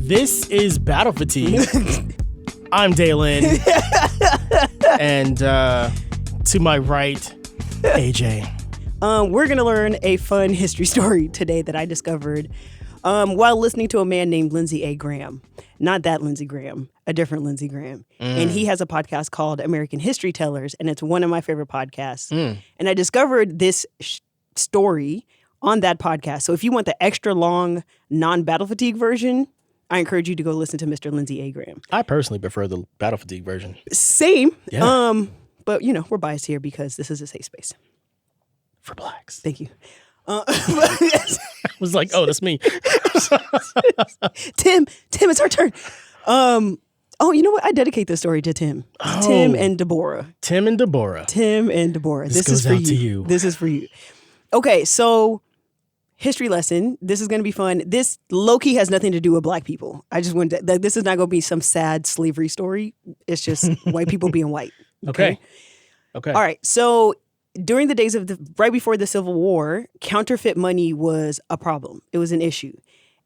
This is Battle Fatigue. I'm Dalin. And to my right, AJ. We're going to learn a fun history story today that I discovered while listening to a man named Lindsey A. Graham. Not that Lindsey Graham, a different Lindsey Graham. And he has a podcast called American History Tellers, and it's one of my favorite podcasts. And I discovered this story on that podcast. So if you want the extra long, non-Battle Fatigue version, I encourage you to go listen to Mr. Lindsey A. Graham. I personally prefer the Battle Fatigue version. Same. Yeah. But, you know, we're biased here because this is a safe space. For blacks. Thank you. I was like, oh, that's me. Tim, it's our turn. Oh, you know what? I dedicate this story to Tim. Oh. Tim and Deborah. Tim and Deborah. This goes is for out you. to you. This is for you. Okay, so history lesson. This is going to be fun. This low-key has nothing to do with black people. I just wanted to, this is not going to be some sad slavery story. It's just white people being white. Okay. All right. So during the days of right before the Civil War, counterfeit money was a problem. It was an issue.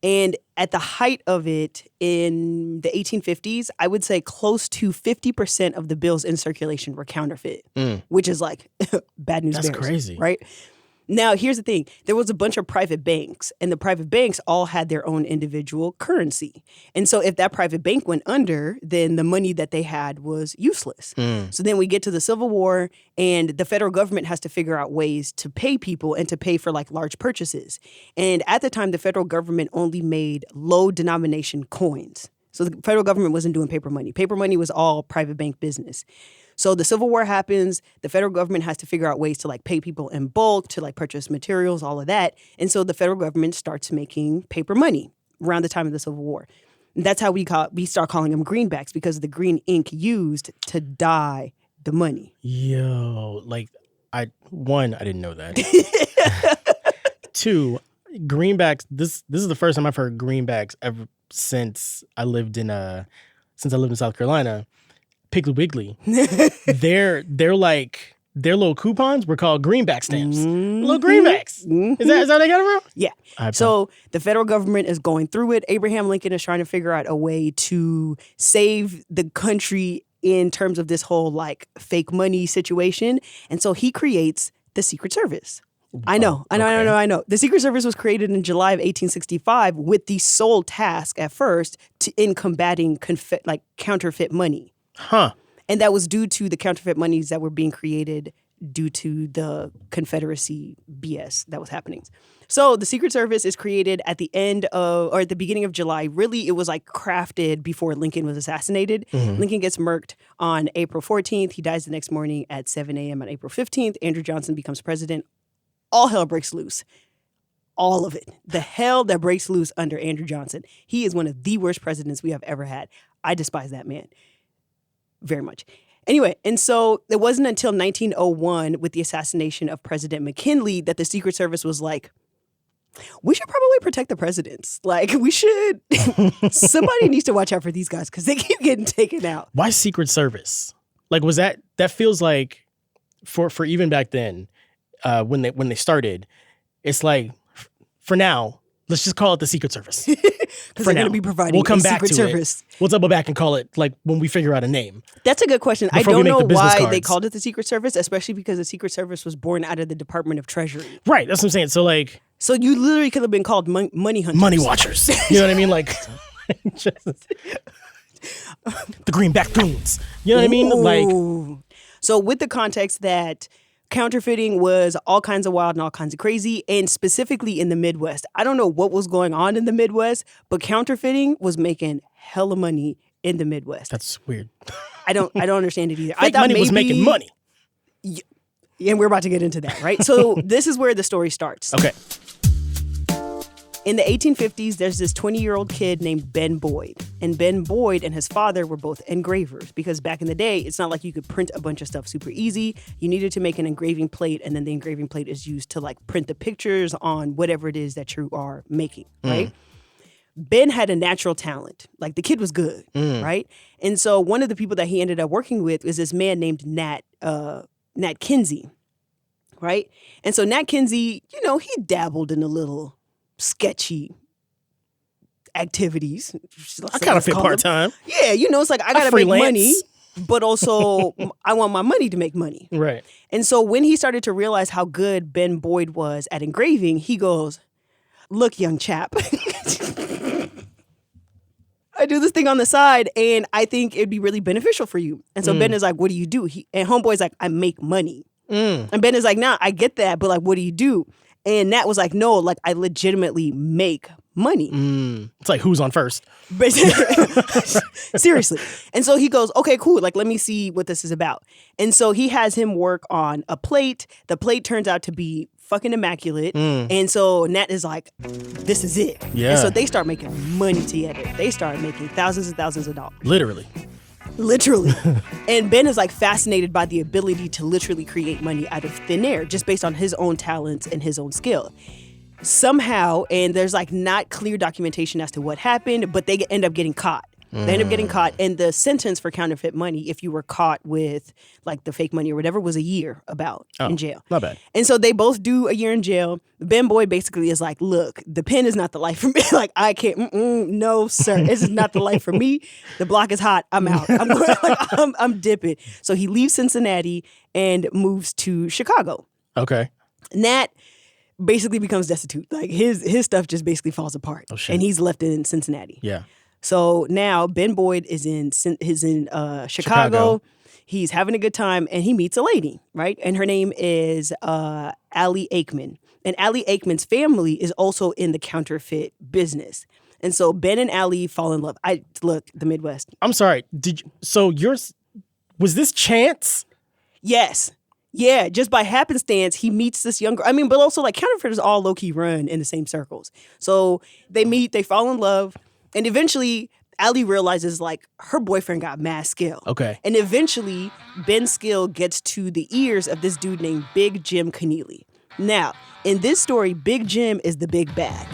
And at the height of it in the 1850s, I would say close to 50% of the bills in circulation were counterfeit, which is like bad news. That's bears, crazy. Right? Now, here's the thing. There was a bunch of private banks, and the private banks all had their own individual currency. And so if that private bank went under, then the money that they had was useless. So then we get to the Civil War, and the federal government has to figure out ways to pay people and to pay for like large purchases. And at the time, the federal government only made low denomination coins. So the federal government wasn't doing paper money. Paper money was all private bank business. So the Civil War happens, the federal government has to figure out ways to like pay people in bulk, to like purchase materials, all of that. And so the federal government starts making paper money around the time of the Civil War. And that's how we start calling them greenbacks, because of the green ink used to dye the money. Yo, like I didn't know that. Two, greenbacks, this is the first time I've heard greenbacks ever since I lived in South Carolina. Piggly Wiggly. They're like their little coupons were called greenback stamps. Little greenbacks. Is that how they got it from? Yeah. So the federal government is going through it. Abraham Lincoln is trying to figure out a way to save the country in terms of this whole like fake money situation. And so he creates the Secret Service. I know. The Secret Service was created in July of 1865 with the sole task at first in combating counterfeit money. Huh. And that was due to the counterfeit monies that were being created due to the Confederacy BS that was happening. So the Secret Service is created at the beginning of July. Really, it was like crafted before Lincoln was assassinated. Lincoln gets murked on April 14th. He dies the next morning at 7 a.m. on April 15th. Andrew Johnson becomes president. All hell breaks loose. All of it. The hell that breaks loose under Andrew Johnson. He is one of the worst presidents we have ever had. I despise that man very much. Anyway, and so it wasn't until 1901 with the assassination of President McKinley that the Secret Service was like, we should probably protect the presidents. Like, we should. Somebody needs to watch out for these guys because they keep getting taken out. Why Secret Service? Like, was that feels like for even back then, when they started, it's like, for now, let's just call it the Secret Service. Because they're going to be providing we'll come a back Secret to Service. It. We'll double back and call it like when we figure out a name. That's a good question. I Before don't know why cards. they called it the Secret Service, especially because the Secret Service was born out of the Department of Treasury. Right. That's what I'm saying. So you literally could have been called money hunters. Money watchers. You know what I mean? Like the greenback goons. You know what I mean? Like, so with the context that counterfeiting was all kinds of wild and all kinds of crazy, and specifically in the Midwest. I don't know what was going on in the Midwest, but counterfeiting was making hella money in the Midwest. That's weird. I don't understand it either. Fake I thought money was making money. Yeah, and we're about to get into that, right? So this is where the story starts. Okay. In the 1850s, there's this 20-year-old kid named Ben Boyd. And Ben Boyd and his father were both engravers, because back in the day, it's not like you could print a bunch of stuff super easy. You needed to make an engraving plate, and then the engraving plate is used to like print the pictures on whatever it is that you are making, right? Ben had a natural talent. Like, the kid was good, right? And so one of the people that he ended up working with is this man named Nat Kinsey, right? And so Nat Kinsey, you know, he dabbled in a little sketchy activities. I kind of fit part-time. Yeah, it's like I gotta make money, but also I want my money to make money. Right. And so when he started to realize how good Ben Boyd was at engraving, he goes, look, young chap, I do this thing on the side and I think it'd be really beneficial for you. And so Ben is like, what do you do? And Homeboy's like, I make money. And Ben is like, nah, I get that, but like, what do you do? And Nat was like, no, like I legitimately make money. It's like, who's on first? Seriously. And so he goes, okay, cool. Like, let me see what this is about. And so he has him work on a plate. The plate turns out to be fucking immaculate. And so Nat is like, this is it. Yeah. And so they start making money together. They start making thousands and thousands of dollars. Literally. And Ben is like fascinated by the ability to literally create money out of thin air just based on his own talents and his own skill. Somehow, and there's like not clear documentation as to what happened, but they end up getting caught. They end up getting caught, and the sentence for counterfeit money, if you were caught with like the fake money or whatever, was a year in jail. Not bad. And so they both do a year in jail. Ben Boyd basically is like, look, the pen is not the life for me. Like, I can't, no, sir. This is not the life for me. The block is hot. I'm out. I'm dipping. So he leaves Cincinnati and moves to Chicago. Okay. Nat basically becomes destitute. Like his stuff just basically falls apart. Oh, shit. And he's left in Cincinnati. Yeah. So now Ben Boyd is in Chicago. He's having a good time and he meets a lady, right? And her name is Allie Aikman. And Allie Aikman's family is also in the counterfeit business. And so Ben and Allie fall in love. Look, the Midwest. I'm sorry. Was this chance? Yes. Yeah, just by happenstance, he meets this young girl. I mean, but also like counterfeiters all low-key run in the same circles. So they meet, they fall in love. And eventually, Allie realizes, like, her boyfriend got mad skill. Okay. And eventually, Ben's skill gets to the ears of this dude named Big Jim Keneally. Now, in this story, Big Jim is the big bad.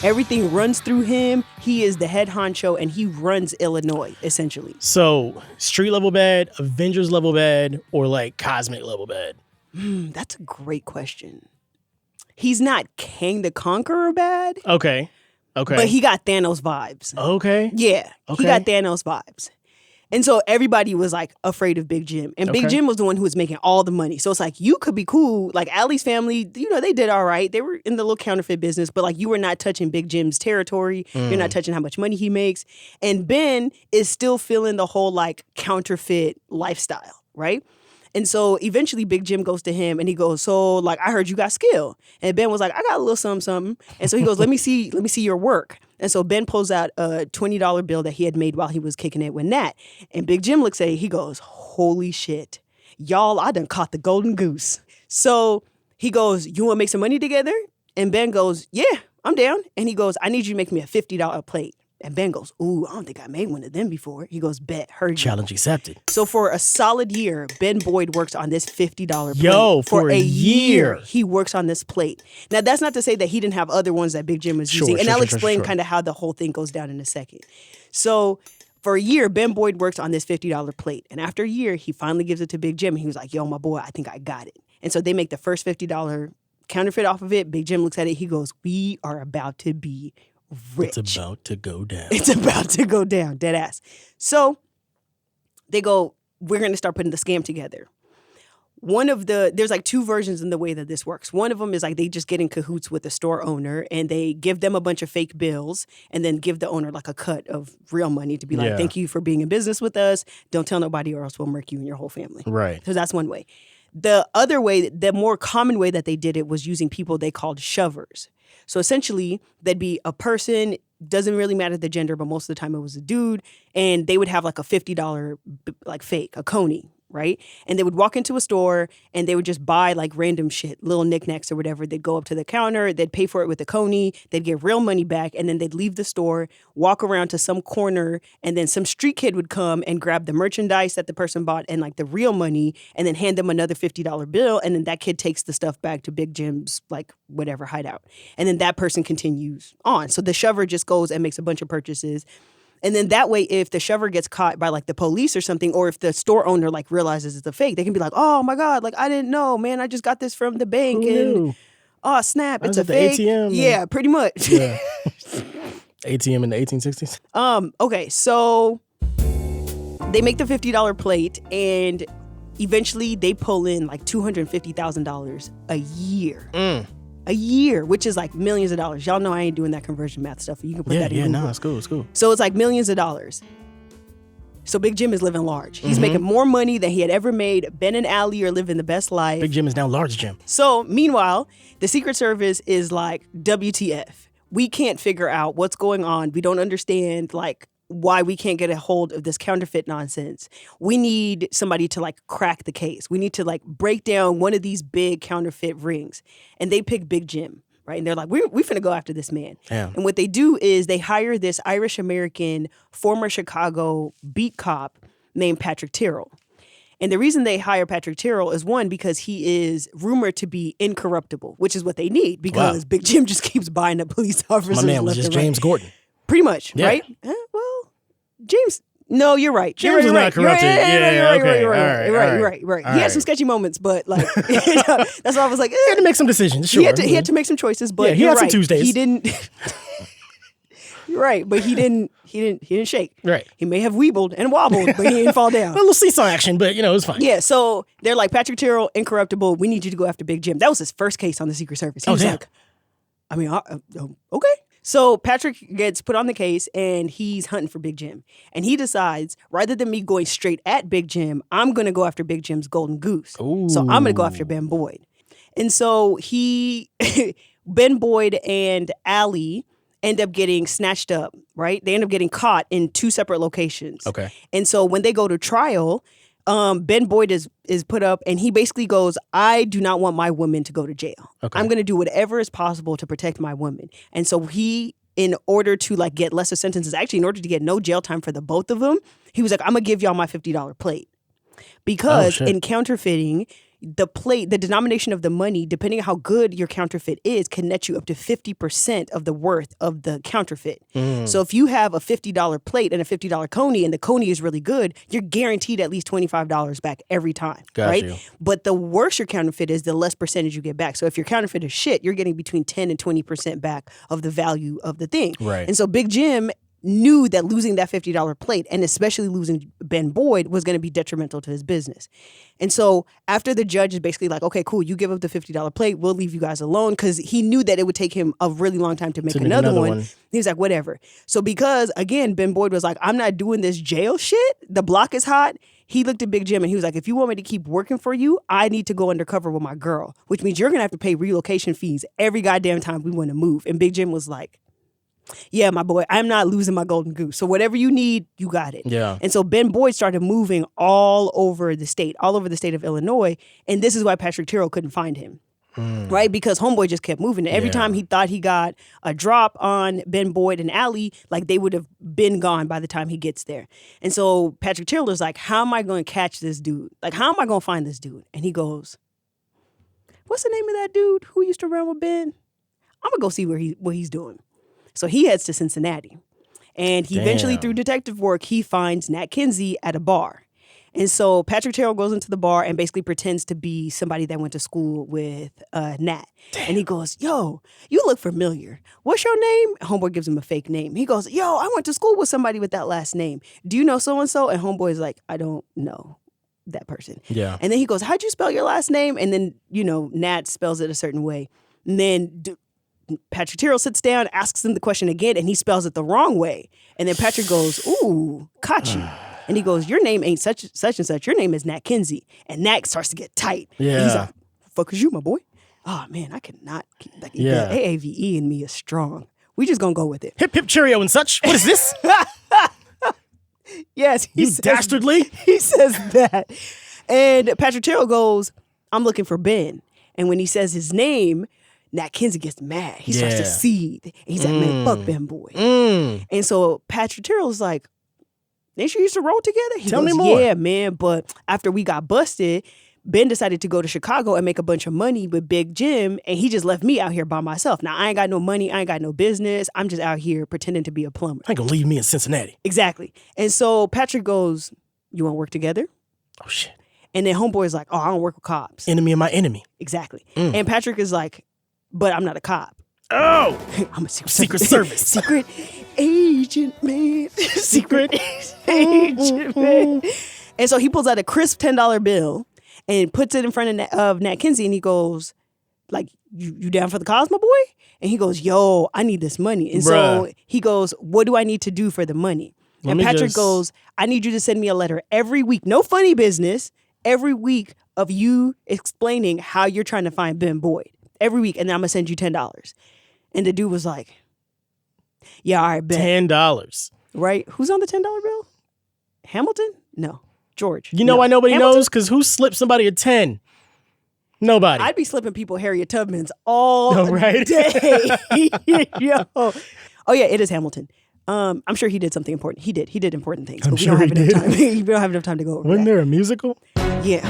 Everything runs through him. He is the head honcho, and he runs Illinois, essentially. So, street level bad, Avengers level bad, or, like, cosmic level bad? That's a great question. He's not Kang the Conqueror bad. Okay. But he got Thanos vibes. Okay. Yeah. Okay. He got Thanos vibes. And so everybody was like afraid of Big Jim. And Big Jim was the one who was making all the money. So it's like, you could be cool. Like Allie's family, they did all right. They were in the little counterfeit business, but like you were not touching Big Jim's territory. You're not touching how much money he makes. And Ben is still feeling the whole like counterfeit lifestyle, right? And so eventually Big Jim goes to him and he goes, so like, I heard you got skill. And Ben was like, I got a little something. And so he goes, let me see your work. And so Ben pulls out a $20 bill that he had made while he was kicking it with Nat. And Big Jim looks at it, he goes, holy shit. Y'all, I done caught the golden goose. So he goes, you want to make some money together? And Ben goes, yeah, I'm down. And he goes, I need you to make me a $50 plate. And Ben goes, ooh, I don't think I made one of them before. He goes, bet, heard you. Challenge accepted. So for a solid year, Ben Boyd works on this $50 plate. Yo, for a year. He works on this plate. Now, that's not to say that he didn't have other ones that Big Jim was using. And I'll explain kind of how the whole thing goes down in a second. So for a year, Ben Boyd works on this $50 plate. And after a year, he finally gives it to Big Jim. And he was like, yo, my boy, I think I got it. And so they make the first $50 counterfeit off of it. Big Jim looks at it. He goes, we are about to be rich. It's about to go down. It's about to go down, dead ass. So they go, we're going to start putting the scam together. There's like two versions in the way that this works. One of them is like they just get in cahoots with the store owner and they give them a bunch of fake bills and then give the owner like a cut of real money to be like, thank you for being in business with us. Don't tell nobody or else we'll murk you and your whole family. Right. So that's one way. The other way, the more common way that they did it was using people they called shovers. So essentially, there'd be a person, doesn't really matter the gender, but most of the time it was a dude, and they would have like a $50 like fake, a coney, right? And they would walk into a store and they would just buy like random shit, little knickknacks or whatever. They'd go up to the counter, they'd pay for it with a coney, they'd get real money back, and then they'd leave the store, walk around to some corner, and then some street kid would come and grab the merchandise that the person bought and like the real money, and then hand them another $50 bill, and then that kid takes the stuff back to Big Jim's like whatever hideout. And then that person continues on. So the shover just goes and makes a bunch of purchases. And then that way, if the shover gets caught by like the police or something, or if the store owner like realizes it's a fake, they can be like, oh my God, like I didn't know, man, I just got this from the bank and oh snap, it's a fake. ATM, yeah, pretty much. Yeah. ATM in the 1860s? Okay, so they make the $50 plate, and eventually they pull in like $250,000 a year. A year, which is like millions of dollars. Y'all know I ain't doing that conversion math stuff. You can put that in Google. No, it's cool, it's cool. So it's like millions of dollars. So Big Jim is living large. He's making more money than he had ever made. Ben and Allie are living the best life. Big Jim is now Large Jim. So meanwhile, the Secret Service is like, WTF. We can't figure out what's going on. We don't understand like why we can't get a hold of this counterfeit nonsense. We need somebody to like crack the case. We need to like break down one of these big counterfeit rings. And they pick Big Jim, right? And they're like, we finna go after this man. Damn. And what they do is they hire this Irish-American former Chicago beat cop named Patrick Terrell. And the reason they hire Patrick Terrell is, one, because he is rumored to be incorruptible, which is what they need, because Big Jim just keeps buying up police officers. My man was just James Gordon. Pretty much, right? Well, James, no, you're right. James was not corrupted. You're right. He had some sketchy moments, but like, that's why I was like, He had to make some decisions, sure. He had to make some choices, but he had some Tuesdays. He didn't. You're right, but he didn't shake. Right. He may have weebled and wobbled, but he didn't fall down. A little seesaw action, but it was fine. Yeah, so they're like, Patrick Terrell, incorruptible. We need you to go after Big Jim. That was his first case on the Secret Service. He was like, I mean, okay. So Patrick gets put on the case, and he's hunting for Big Jim. And he decides, rather than me going straight at Big Jim, I'm going to go after Big Jim's golden goose. Ooh. So I'm going to go after Ben Boyd. And so Ben Boyd and Allie end up getting snatched up, right? They end up getting caught in two separate locations. Okay. And so when they go to trial, Ben Boyd is put up, and he basically goes, I do not want my woman to go to jail. Okay. I'm going to do whatever is possible to protect my woman. And so he, in order to like get lesser sentences, actually in order to get no jail time for the both of them, he was like, I'm going to give y'all my $50 plate. Because in counterfeiting, the plate, the denomination of the money, depending on how good your counterfeit is, can net you up to 50% of the worth of the counterfeit. So if you have a $50 plate and a $50 coney, and the coney is really good, you're guaranteed at least $25 back every time. Got you. But the worse your counterfeit is, the less percentage you get back. So if your counterfeit is shit, you're getting between 10 and 20% back of the value of the thing. Right. And so Big Jim knew that losing that $50 plate, and especially losing Ben Boyd, was going to be detrimental to his business. And so after the judge is basically like, okay, cool, you give up the $50 plate, we'll leave you guys alone, because he knew that it would take him a really long time to make another one. He was like, whatever. So because, again, Ben Boyd was like, I'm not doing this jail shit, the block is hot, he looked at Big Jim and he was like, if you want me to keep working for you, I need to go undercover with my girl, which means you're going to have to pay relocation fees every goddamn time we want to move. And Big Jim was like, yeah, my boy, I'm not losing my golden goose. So whatever you need, you got it. Yeah. And so Ben Boyd started moving all over the state of Illinois. And this is why Patrick Terrell couldn't find him. Right? Because homeboy just kept moving. And every time he thought he got a drop on Ben Boyd and Allie, like they would have been gone by the time he gets there. And so Patrick Terrell is like, how am I going to catch this dude? Like, how am I going to find this dude? And he goes, what's the name of that dude who used to run with Ben? I'm going to go see what he's doing. So he heads to Cincinnati, and he eventually, through detective work, he finds Nat Kinsey at a bar. And so Patrick Terrell goes into the bar and basically pretends to be somebody that went to school with Nat. Damn. And he goes, yo, you look familiar. What's your name? Homeboy gives him a fake name. He goes, yo, I went to school with somebody with that last name. Do you know so-and-so? And homeboy's like, I don't know that person. Yeah. And then he goes, how'd you spell your last name? And then, Nat spells it a certain way. And then Patrick Terrell sits down, asks him the question again, and he spells it the wrong way. And then Patrick goes, ooh, caught you. And he goes, your name ain't such and such. Your name is Nat Kinsey. And Nat starts to get tight. Yeah. And he's like, fuck is you, my boy? Oh, man, I cannot. Like, the AAVE in me is strong. We just gonna go with it. Hip, hip, cheerio and such. What is this? Yes. You dastardly. He says that. And Patrick Terrell goes, I'm looking for Ben. And when he says his name, Nat Kinsey gets mad. He starts to seethe. And he's like, man, fuck Ben Boyd. And so Patrick Terrell's like, ain't you used to roll together? He Tell goes, me more. Yeah, man. But after we got busted, Ben decided to go to Chicago and make a bunch of money with Big Jim. And he just left me out here by myself. Now, I ain't got no money. I ain't got no business. I'm just out here pretending to be a plumber. I ain't gonna leave me in Cincinnati. Exactly. And so Patrick goes, you want to work together? Oh, shit. And then homeboy's like, oh, I don't work with cops. Enemy of my enemy. Exactly. And Patrick is like, but I'm not a cop. Oh, I'm a secret Service. Secret agent, man. Secret agent, man. And so he pulls out a crisp $10 bill and puts it in front of Nat Kinsey, and he goes, like, you down for the Cosmo boy? And he goes, yo, I need this money. And so he goes, what do I need to do for the money? And Patrick goes, I need you to send me a letter every week. No funny business. Every week of you explaining how you're trying to find Ben Boyd. Every week. And then I'm going to send you $10. And the dude was like, yeah, all right, bet. $10. Right? Who's on the $10 bill? Hamilton? No. George. You know why nobody knows? Because who slipped somebody a 10? Nobody. I'd be slipping people Harriet Tubmans all right? day. Yo. Oh, yeah, it is Hamilton. I'm sure he did something important. He did important things. I'm sure he did. We don't have enough time to go over Wasn't there a musical? Yeah.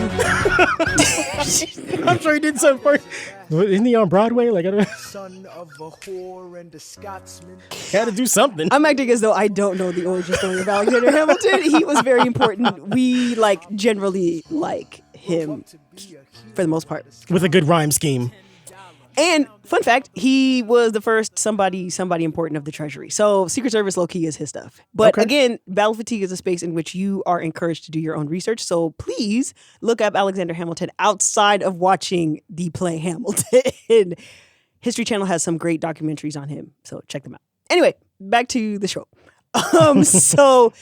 I'm sure he did something first. Isn't he on Broadway? Like, I don't know. Son of a whore and a Scotsman. He had to do something. I'm acting as though I don't know the origin story of Alexander Hamilton. He was very important. We generally like him for the most part. With a good rhyme scheme. And fun fact, he was the first somebody important of the Treasury. So Secret Service low-key is his stuff. But again, Battle Fatigue is a space in which you are encouraged to do your own research. So please look up Alexander Hamilton outside of watching the play Hamilton. History Channel has some great documentaries on him. So check them out. Anyway, back to the show. So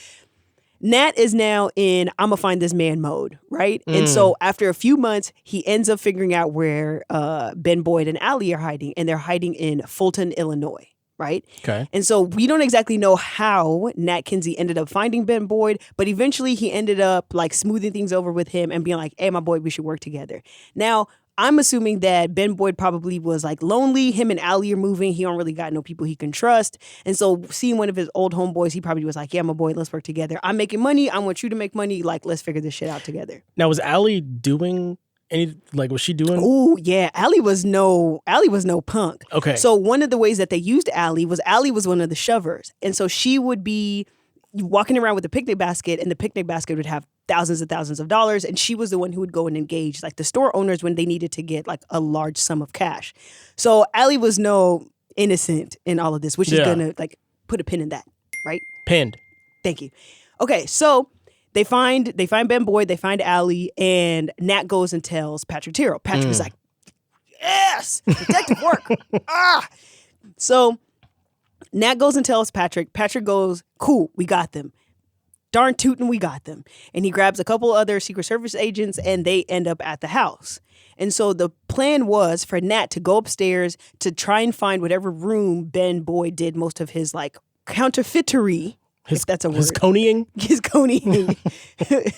Nat is now in I'ma find this man mode, right? And so after a few months, he ends up figuring out where Ben Boyd and Allie are hiding, and they're hiding in Fulton, Illinois, right? Okay. And so we don't exactly know how Nat Kinsey ended up finding Ben Boyd, but eventually he ended up smoothing things over with him and being like, hey, my boy, we should work together. Now, I'm assuming that Ben Boyd probably was lonely. Him and Allie are moving. He don't really got no people he can trust. And so seeing one of his old homeboys, he probably was like, yeah, my boy, let's work together. I'm making money. I want you to make money. Let's figure this shit out together. Now, was Allie doing any, was she doing? Oh, yeah. Allie was no punk. Okay. So one of the ways that they used Allie was one of the shovers. And so she would be walking around with a picnic basket, and the picnic basket would have thousands and thousands of dollars, and she was the one who would go and engage the store owners when they needed to get a large sum of cash. So Allie was no innocent in all of this, which is gonna put a pin in that, right? Pinned. Thank you. Okay, so they find Ben Boyd, they find Allie, and Nat goes and tells Patrick Tyrrell. Patrick is like, yes, detective work. So Nat goes and tells Patrick. Patrick goes, cool, we got them. Darn tootin', we got them. And he grabs a couple other Secret Service agents, and they end up at the house. And so the plan was for Nat to go upstairs to try and find whatever room Ben Boyd did most of his counterfeitery, if that's a word. His coneying? His coneying.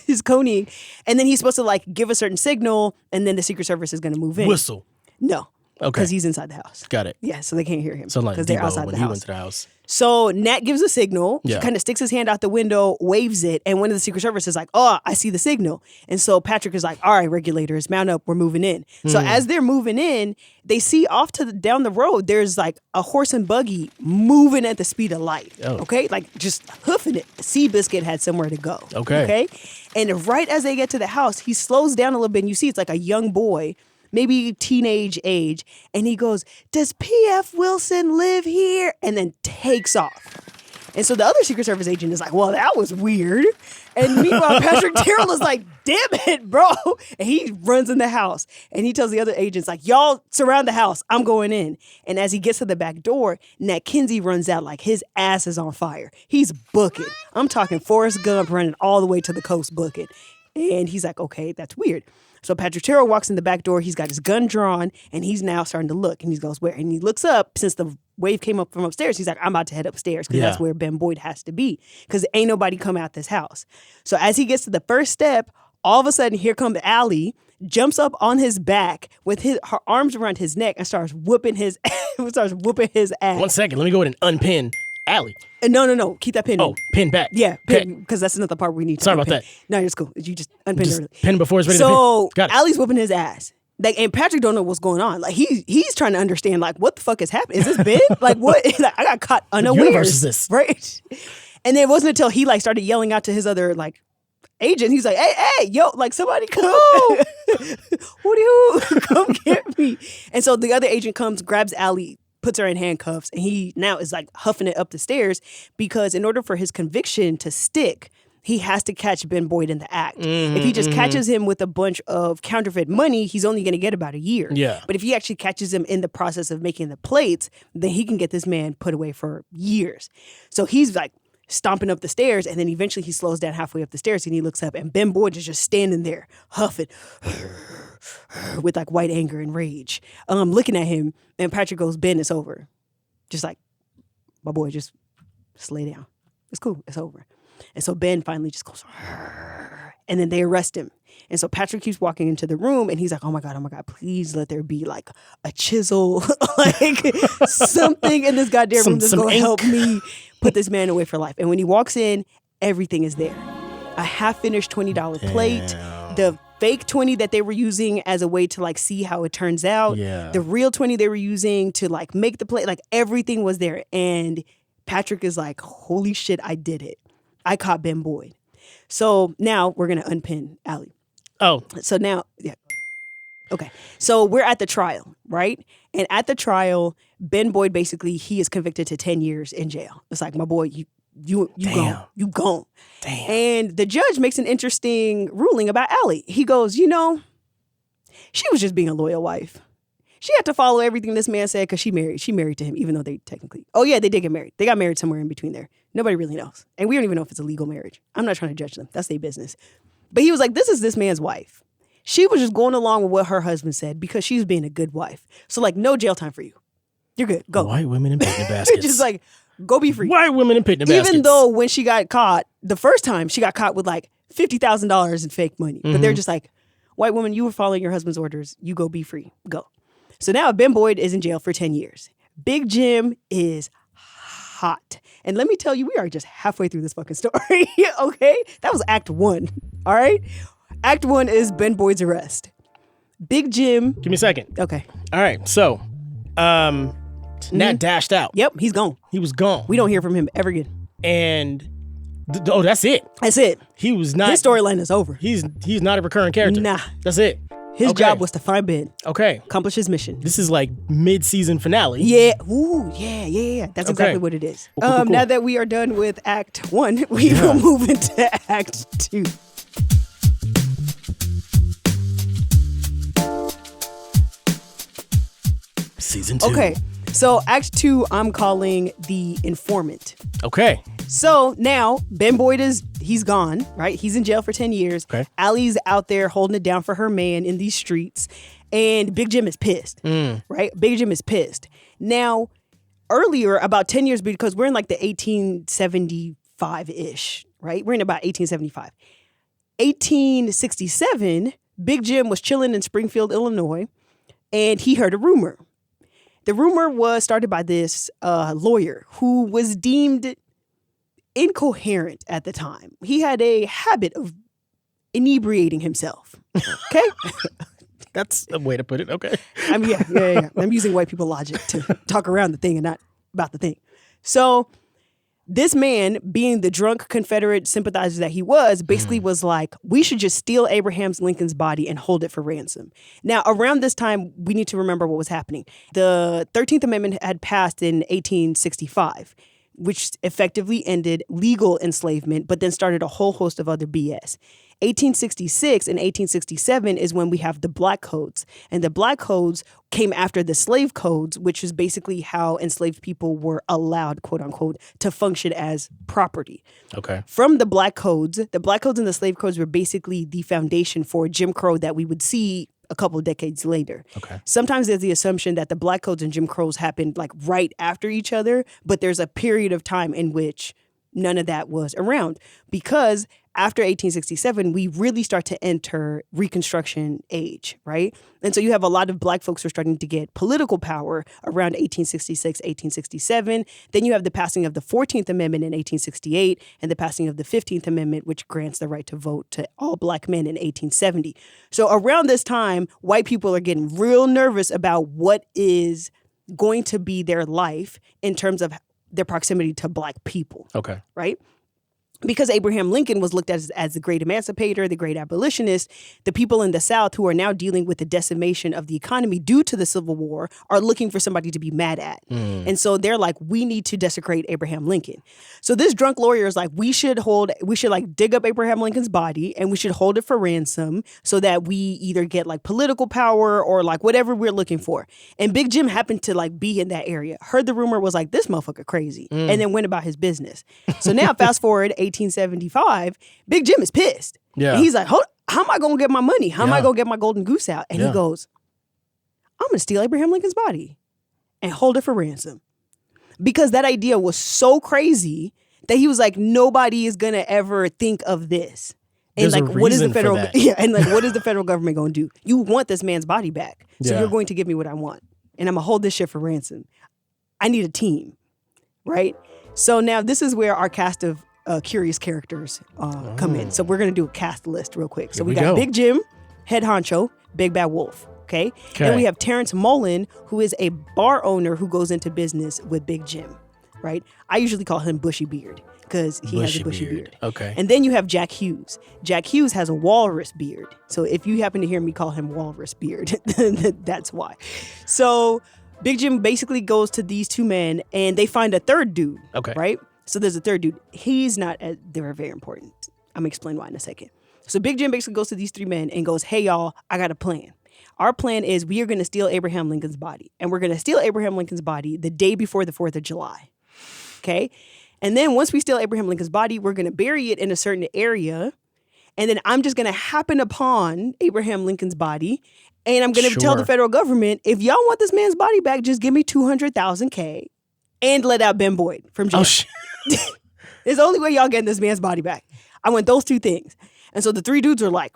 His coneying. And then he's supposed to give a certain signal, and then the Secret Service is going to move in. Whistle. No. Okay. Because he's inside the house. Got it. Yeah, so they can't hear him. So because they're outside when the he house. went to the house. So Nat gives a signal. Yeah. He kind of sticks his hand out the window, waves it, and one of the Secret Service is like, oh, I see the signal. And so Patrick is like, all right, regulators, mount up, we're moving in. So as they're moving in, they see off down the road, there's a horse and buggy moving at the speed of light. Oh. Okay? Just hoofing it. Seabiscuit had somewhere to go. Okay. Okay? And right as they get to the house, he slows down a little bit, and you see it's a young boy, maybe teenage age, and he goes, does P.F. Wilson live here? And then takes off. And so the other Secret Service agent is like, well, that was weird. And meanwhile, Patrick Tyrrell is like, damn it, bro. And he runs in the house. And he tells the other agents, y'all surround the house. I'm going in. And as he gets to the back door, Nat Kinsey runs out like his ass is on fire. He's booking. I'm talking Forrest Gump running all the way to the coast booking. And he's like, okay, that's weird. So Patrick Tyrrell walks in the back door. He's got his gun drawn, and he's now starting to look. And he goes, where? And he looks up. Since the wave came up from upstairs, he's like, I'm about to head upstairs because that's where Ben Boyd has to be because ain't nobody come out this house. So as he gets to the first step, all of a sudden, here comes Allie, jumps up on his back with her arms around his neck and starts whooping his ass. 1 second. Let me go ahead and unpin Allie. No. Keep that pin in. Oh, pin back. Yeah, because that's not the part we need to Sorry about unpin. that. No, it's cool. You just unpin Just early. pin before it's ready to So pin. Got it. Allie's whooping his ass. And Patrick don't know what's going on. He's trying to understand what the fuck is happening? Is this Ben? What? I got caught unawares. What universe is this? Right. And then it wasn't until he started yelling out to his other agent. He's like, hey, yo, somebody come. Who come get me? And so the other agent comes, grabs Allie, puts her in handcuffs, and he now is like huffing it up the stairs because in order for his conviction to stick, he has to catch Ben Boyd in the act. If he just catches him with a bunch of counterfeit money, he's only going to get about a year. Yeah. But if he actually catches him in the process of making the plates, then he can get this man put away for years. So he's like stomping up the stairs, and then eventually he slows down halfway up the stairs, and he looks up, and Ben Boyd is just standing there, huffing with like white anger and rage, looking at him. And Patrick goes, Ben, it's over. Just like, my boy, just lay down. It's cool. It's over. And so Ben finally just goes, and then they arrest him. And so Patrick keeps walking into the room, and he's like, oh my God, please let there be like a chisel, like something in this goddamn room that's going to help me put this man away for life. And when he walks in, everything is there. A half-finished $20 plate, the fake 20 that they were using as a way to like see how it turns out, the real 20 they were using to like make the plate, like everything was there. And Patrick is like, holy shit, I did it. I caught Ben Boyd. So now we're going to unpin Allie. Oh. So now, yeah. Okay. So we're at the trial, right? And at the trial, Ben Boyd, basically, he is convicted to 10 years in jail. It's like, my boy, you gone. You gone. Damn. And the judge makes an interesting ruling about Allie. He goes, she was just being a loyal wife. She had to follow everything this man said because she married to him, even though they technically, they did get married. They got married somewhere in between there. Nobody really knows. And we don't even know if it's a legal marriage. I'm not trying to judge them. That's their business. But he was like, this is this man's wife. She was just going along with what her husband said because she's being a good wife. So like, no jail time for you. You're good. Go. White women in picnic baskets. Just like, go be free. White women in picnic baskets. Even though when she got caught, the first time she got caught with like $50,000 in fake money. But they're just like, white woman, you were following your husband's orders. You go be free. Go. So now Ben Boyd is in jail for 10 years. Big Jim is hot. And let me tell you, we are just halfway through this fucking story, okay? That was Act 1, all right? Act 1 is Ben Boyd's arrest. Big Jim. Give me a second. Okay. All right, so Nat dashed out. Yep, he's gone. He was gone. We don't hear from him ever again. And, that's it. That's it. He was not. His storyline is over. He's not a recurring character. Nah. That's it. His job was to find Ben. Okay. Accomplish his mission. This is like mid-season finale. Yeah. Ooh, yeah. That's exactly what it is. Cool. Now that we are done with Act 1, we will move into Act 2. Season 2. Okay. So Act 2, I'm calling The Informant. Okay. So now Ben Boyd he's gone, right? He's in jail for 10 years. Okay. Allie's out there holding it down for her man in these streets. And Big Jim is pissed, right? Big Jim is pissed. Now, earlier, about 10 years, because we're in like the 1875-ish, right? We're in about 1875. 1867, Big Jim was chilling in Springfield, Illinois, and he heard a rumor. The rumor was started by this lawyer who was deemed incoherent at the time. He had a habit of inebriating himself. Okay? That's a way to put it. Okay. I mean, yeah. I'm using white people logic to talk around the thing and not about the thing. So this man, being the drunk Confederate sympathizer that he was, basically was like, we should just steal Abraham Lincoln's body and hold it for ransom. Now, around this time, we need to remember what was happening. The 13th Amendment had passed in 1865, which effectively ended legal enslavement, but then started a whole host of other BS. 1866 and 1867 is when we have the Black Codes. And the Black Codes came after the Slave Codes, which is basically how enslaved people were allowed, quote unquote, to function as property. Okay. From the Black Codes and the Slave Codes were basically the foundation for Jim Crow that we would see a couple of decades later. Okay. Sometimes there's the assumption that the Black Codes and Jim Crows happened like right after each other, but there's a period of time in which none of that was around because after 1867, we really start to enter Reconstruction age, right? And so you have a lot of Black folks who are starting to get political power around 1866, 1867. Then you have the passing of the 14th Amendment in 1868 and the passing of the 15th Amendment, which grants the right to vote to all Black men in 1870. So around this time, white people are getting real nervous about what is going to be their life in terms of their proximity to Black people. Okay. Right? because Abraham Lincoln was looked at as the great emancipator, the great abolitionist, the people in the South who are now dealing with the decimation of the economy due to the Civil War are looking for somebody to be mad at. And so they're like, we need to desecrate Abraham Lincoln. So this drunk lawyer is like, we should like dig up Abraham Lincoln's body and we should hold it for ransom so that we either get like political power or like whatever we're looking for. And Big Jim happened to like be in that area, heard the rumor, was like, this motherfucker crazy, and then went about his business. So now fast forward 1875, Big Jim is pissed. Yeah. And he's like, how am I going to get my money? How am I going to get my golden goose out? And he goes, I'm going to steal Abraham Lincoln's body and hold it for ransom. Because that idea was so crazy that he was like, nobody is going to ever think of this. And There's like, a what is the reason for federal? that. Yeah, and like, what is the federal government going to do? You want this man's body back, so Yeah. you're going to give me what I want, and I'm gonna hold this shit for ransom. I need a team, right? So now this is where our cast of curious characters come in. So we're gonna do a cast list real quick. So we got go. Big Jim, head honcho, Big Bad Wolf. Okay. Then we have Terrence Mullen, who is a bar owner who goes into business with Big Jim, right? I usually call him Bushy Beard because he has a bushy beard. Okay. And then you have Jack Hughes. Jack Hughes has a walrus beard. So if you happen to hear me call him Walrus Beard, that's why. So Big Jim basically goes to these two men and they find a third dude. Okay. Right? So there's a third dude. He's not, they're very important. I'm going to explain why in a second. So Big Jim basically goes to these three men and goes, hey, y'all, I got a plan. Our plan is we are going to steal Abraham Lincoln's body. And we're going to steal Abraham Lincoln's body the day before the 4th of July. Okay? And then once we steal Abraham Lincoln's body, we're going to bury it in a certain area. And then I'm just going to happen upon Abraham Lincoln's body. And I'm going to tell the federal government, if y'all want this man's body back, just give me 200,000 K and let out Ben Boyd from jail. It's the only way y'all getting this man's body back. I want those two things. And so the three dudes are like,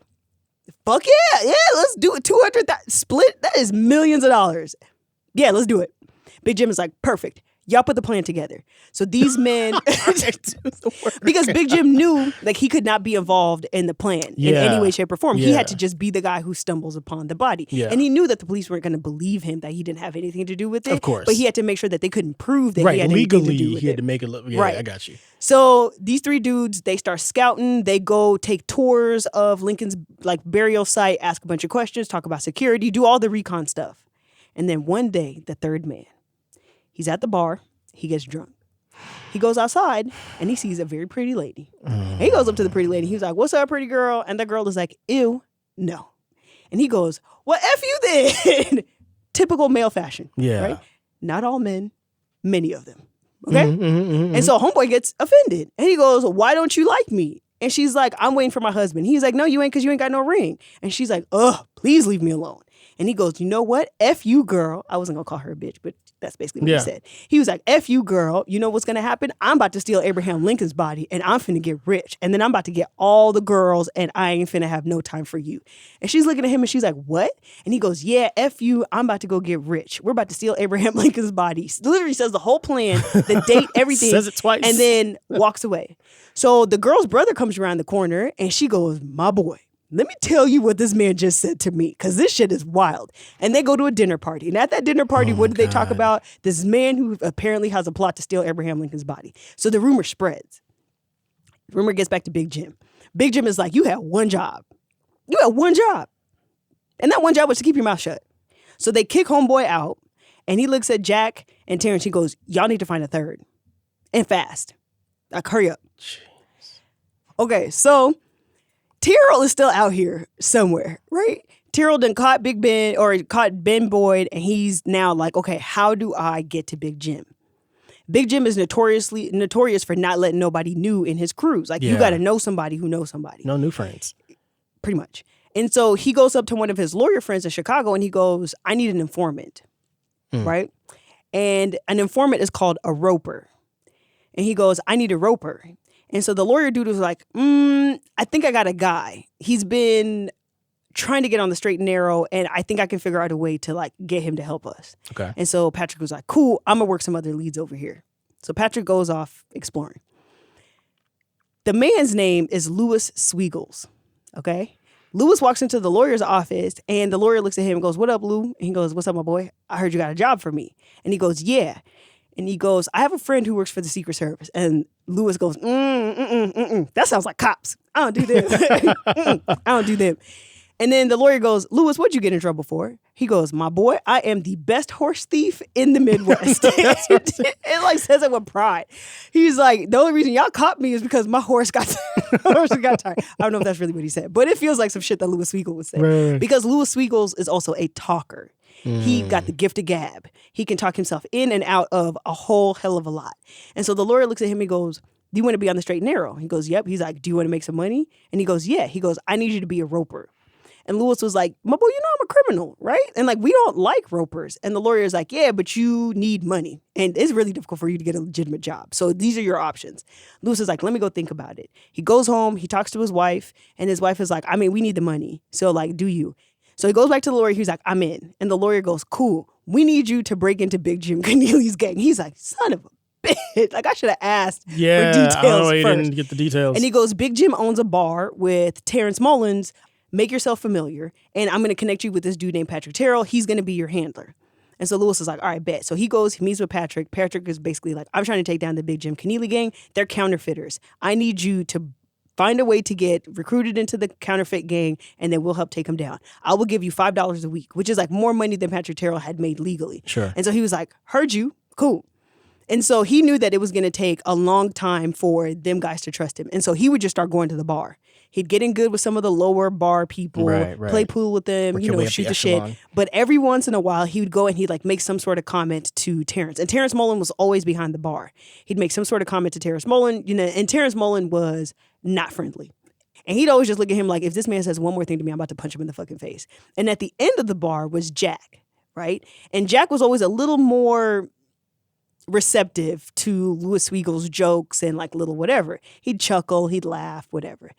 fuck yeah, let's do it. 200,000 split, that is millions of dollars. Yeah, let's do it. Big Jim is like, perfect. Y'all put the plan together. So these men, because Big Jim knew like he could not be involved in the plan in any way, shape, or form. He had to just be the guy who stumbles upon the body. Yeah. And he knew that the police weren't going to believe him, that he didn't have anything to do with it. Of course. But he had to make sure that they couldn't prove that he had legally, anything to do with he had to make it look, I got you. So these three dudes, they start scouting. They go take tours of Lincoln's like burial site, ask a bunch of questions, talk about security, do all the recon stuff. And then one day, the third man, he's at the bar. He gets drunk. He goes outside and he sees a very pretty lady. And he goes up to the pretty lady. He's like, what's up, pretty girl? And the girl is like, ew, no. And he goes, well, F you then. Typical male fashion. Yeah. Right? Not all men, many of them. Okay? And so homeboy gets offended. And he goes, why don't you like me? And she's like, I'm waiting for my husband. He's like, no, you ain't, because you ain't got no ring. And she's like, ugh, please leave me alone. And he goes, you know what? F you, girl. I wasn't going to call her a bitch, but that's basically what he said. He was like, F you, girl. You know what's going to happen? I'm about to steal Abraham Lincoln's body, and I'm finna get rich. And then I'm about to get all the girls, and I ain't finna have no time for you. And she's looking at him, and she's like, what? And he goes, yeah, F you. I'm about to go get rich. We're about to steal Abraham Lincoln's body. Literally says the whole plan, the date, everything. Says it twice. And then walks away. So the girl's brother comes around the corner, and she goes, my boy, let me tell you what this man just said to me, because this shit is wild. And they go to a dinner party. And at that dinner party, what did they talk about? This man who apparently has a plot to steal Abraham Lincoln's body. So the rumor spreads. The rumor gets back to Big Jim. Big Jim is like, you had one job. You had one job. And that one job was to keep your mouth shut. So they kick homeboy out. And he looks at Jack and Terrence. He goes, y'all need to find a third. And fast. Like, hurry up. Jeez. Okay, so Terrell is still out here somewhere, right? Terrell done caught Big Ben or caught Ben Boyd, and he's now like, okay, how do I get to Big Jim? Big Jim is notorious for not letting nobody new in his crews. Like, you got to know somebody who knows somebody. No new friends. Pretty much. And so he goes up to one of his lawyer friends in Chicago, and he goes, I need an informant, right? And an informant is called a roper. And he goes, I need a roper. And so the lawyer dude was like, I think I got a guy. He's been trying to get on the straight and narrow, and I think I can figure out a way to like get him to help us. Okay. And so Patrick was like, cool, I'm gonna work some other leads over here. So Patrick goes off exploring. The man's name is Louis Sweegles. Okay. Louis walks into the lawyer's office, and the lawyer looks at him and goes, what up, Lou? And he goes, what's up, my boy? I heard you got a job for me. And he goes, yeah. And he goes, I have a friend who works for the Secret Service. And Lewis goes, that sounds like cops. I don't do them. I don't do them. And then the lawyer goes, Lewis, what'd you get in trouble for? He goes, my boy, I am the best horse thief in the Midwest. It like says it with pride. He's like, the only reason y'all caught me is because my horse got tired. I don't know if that's really what he said, but it feels like some shit that Louis Sweegle would say. Right. Because Louis Sweegle is also a talker. He got the gift of gab. He can talk himself in and out of a whole hell of a lot. And so the lawyer looks at him and goes, do you want to be on the straight and narrow? He goes, yep. He's like, do you want to make some money? And he goes, yeah. He goes, I need you to be a roper. And Lewis was like, my boy, you know I'm a criminal, right? And like, we don't like ropers. And the lawyer is like, yeah, but you need money. And it's really difficult for you to get a legitimate job. So these are your options. Lewis is like, let me go think about it. He goes home, he talks to his wife, and his wife is like, I mean, we need the money. So like, do you? So he goes back to the lawyer. He's like, I'm in. And the lawyer goes, cool. We need you to break into Big Jim Keneally's gang. He's like, son of a bitch. Like, I should have asked for details I don't know why you first. didn't get the details. And he goes, Big Jim owns a bar with Terrence Mullins. Make yourself familiar, and I'm going to connect you with this dude named Patrick Terrell. He's going to be your handler. And so Lewis is like, all right, bet. So he goes, he meets with Patrick. Patrick is basically like, I'm trying to take down the Big Jim Keneally gang. They're counterfeiters. I need you to find a way to get recruited into the counterfeit gang, and then we'll help take them down. I will give you $5 a week, which is like more money than Patrick Terrell had made legally. Sure. And so he was like, heard you. Cool. And so he knew that it was going to take a long time for them guys to trust him. And so he would just start going to the bar. He'd get in good with some of the lower bar people, Right. play pool with them, Work your way up shoot the the shit. echelon. But every once in a while, he would go and he'd like make some sort of comment to Terrence. And Terrence Mullen was always behind the bar. He'd make some sort of comment to Terrence Mullen, and Terrence Mullen was not friendly. And he'd always just look at him like, if this man says one more thing to me, I'm about to punch him in the fucking face. And at the end of the bar was Jack, right? And Jack was always a little more receptive to Louis Sweagle's jokes and like little whatever. He'd chuckle, he'd laugh, whatever.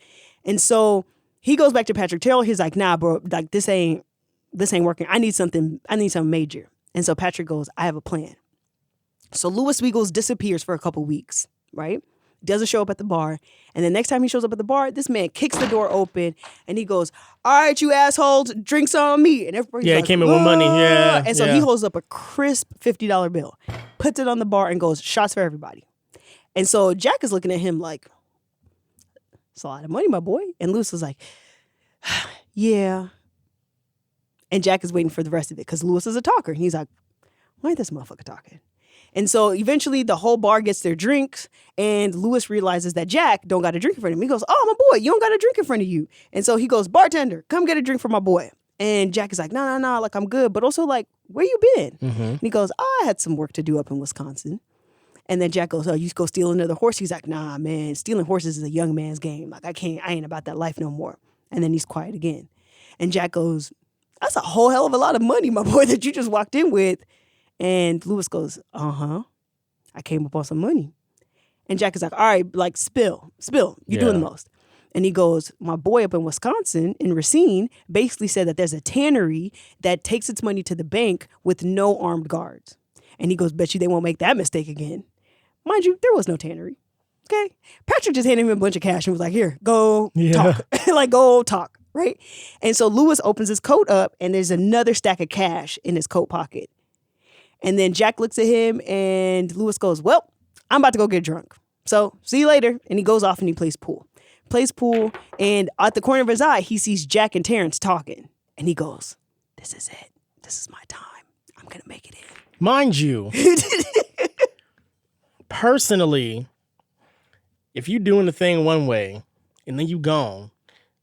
And so he goes back to Patrick Terrell. He's like, nah, bro, like this ain't working. I need something major. And so Patrick goes, I have a plan. So Louis Sweagles disappears for a couple weeks, right? Doesn't show up at the bar. And the next time he shows up at the bar, this man kicks the door open and he goes, all right, you assholes, drinks on me. And everybody's like, he came in with money. Yeah. And so he holds up a crisp $50 bill, puts it on the bar and goes, shots for everybody. And so Jack is looking at him like, it's a lot of money, my boy. And Lewis was like, yeah. And Jack is waiting for the rest of it because Lewis is a talker. And he's like, why ain't this motherfucker talking? And so eventually the whole bar gets their drinks and Lewis realizes that Jack don't got a drink in front of him. He goes, oh, my boy, you don't got a drink in front of you. And so he goes, bartender, come get a drink for my boy. And Jack is like, no, like I'm good. But also like, where you been? Mm-hmm. And he goes, I had some work to do up in Wisconsin. And then Jack goes, oh, you go steal another horse? He's like, nah, man, stealing horses is a young man's game. Like, I ain't about that life no more. And then he's quiet again. And Jack goes, that's a whole hell of a lot of money, my boy, that you just walked in with. And Lewis goes, I came up on some money. And Jack is like, all right, like, spill. You're doing the most. And he goes, my boy up in Wisconsin, in Racine, basically said that there's a tannery that takes its money to the bank with no armed guards. And he goes, bet you they won't make that mistake again. Mind you, there was no tannery. Okay? Patrick just handed him a bunch of cash and was like, here, go talk. Like, go talk, right? And so Lewis opens his coat up and there's another stack of cash in his coat pocket. And then Jack looks at him and Lewis goes, well, I'm about to go get drunk. So see you later. And he goes off and he plays pool. And at the corner of his eye, he sees Jack and Terrence talking. And he goes, this is it. This is my time. I'm going to make it in. Mind you, personally, if you doing the thing one way and then you gone,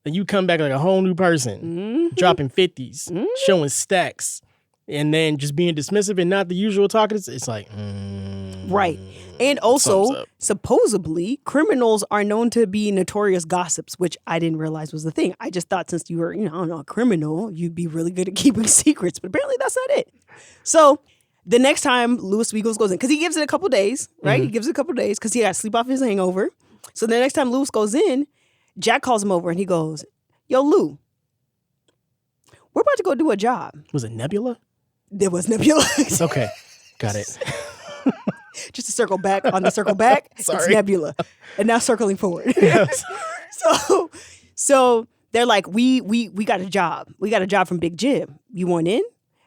then you come back like a whole new person, dropping 50s, showing stacks, and then just being dismissive and not the usual talking. It's like, right. And also, supposedly, criminals are known to be notorious gossips, which I didn't realize was the thing. I just thought since you were, a criminal, you'd be really good at keeping secrets. But apparently that's not it. So the next time Louis Sweagles goes in, because he gives it a couple days, right? He gives it a couple days because he got to sleep off his hangover. So the next time Louis goes in, Jack calls him over and he goes, yo, Lou, we're about to go do a job. Was it Nebula? There was Nebula. Okay, got it. Just to circle back on the circle back, it's Nebula. And now circling forward. Yes. So they're like, we got a job. We got a job from Big Jim. You want in?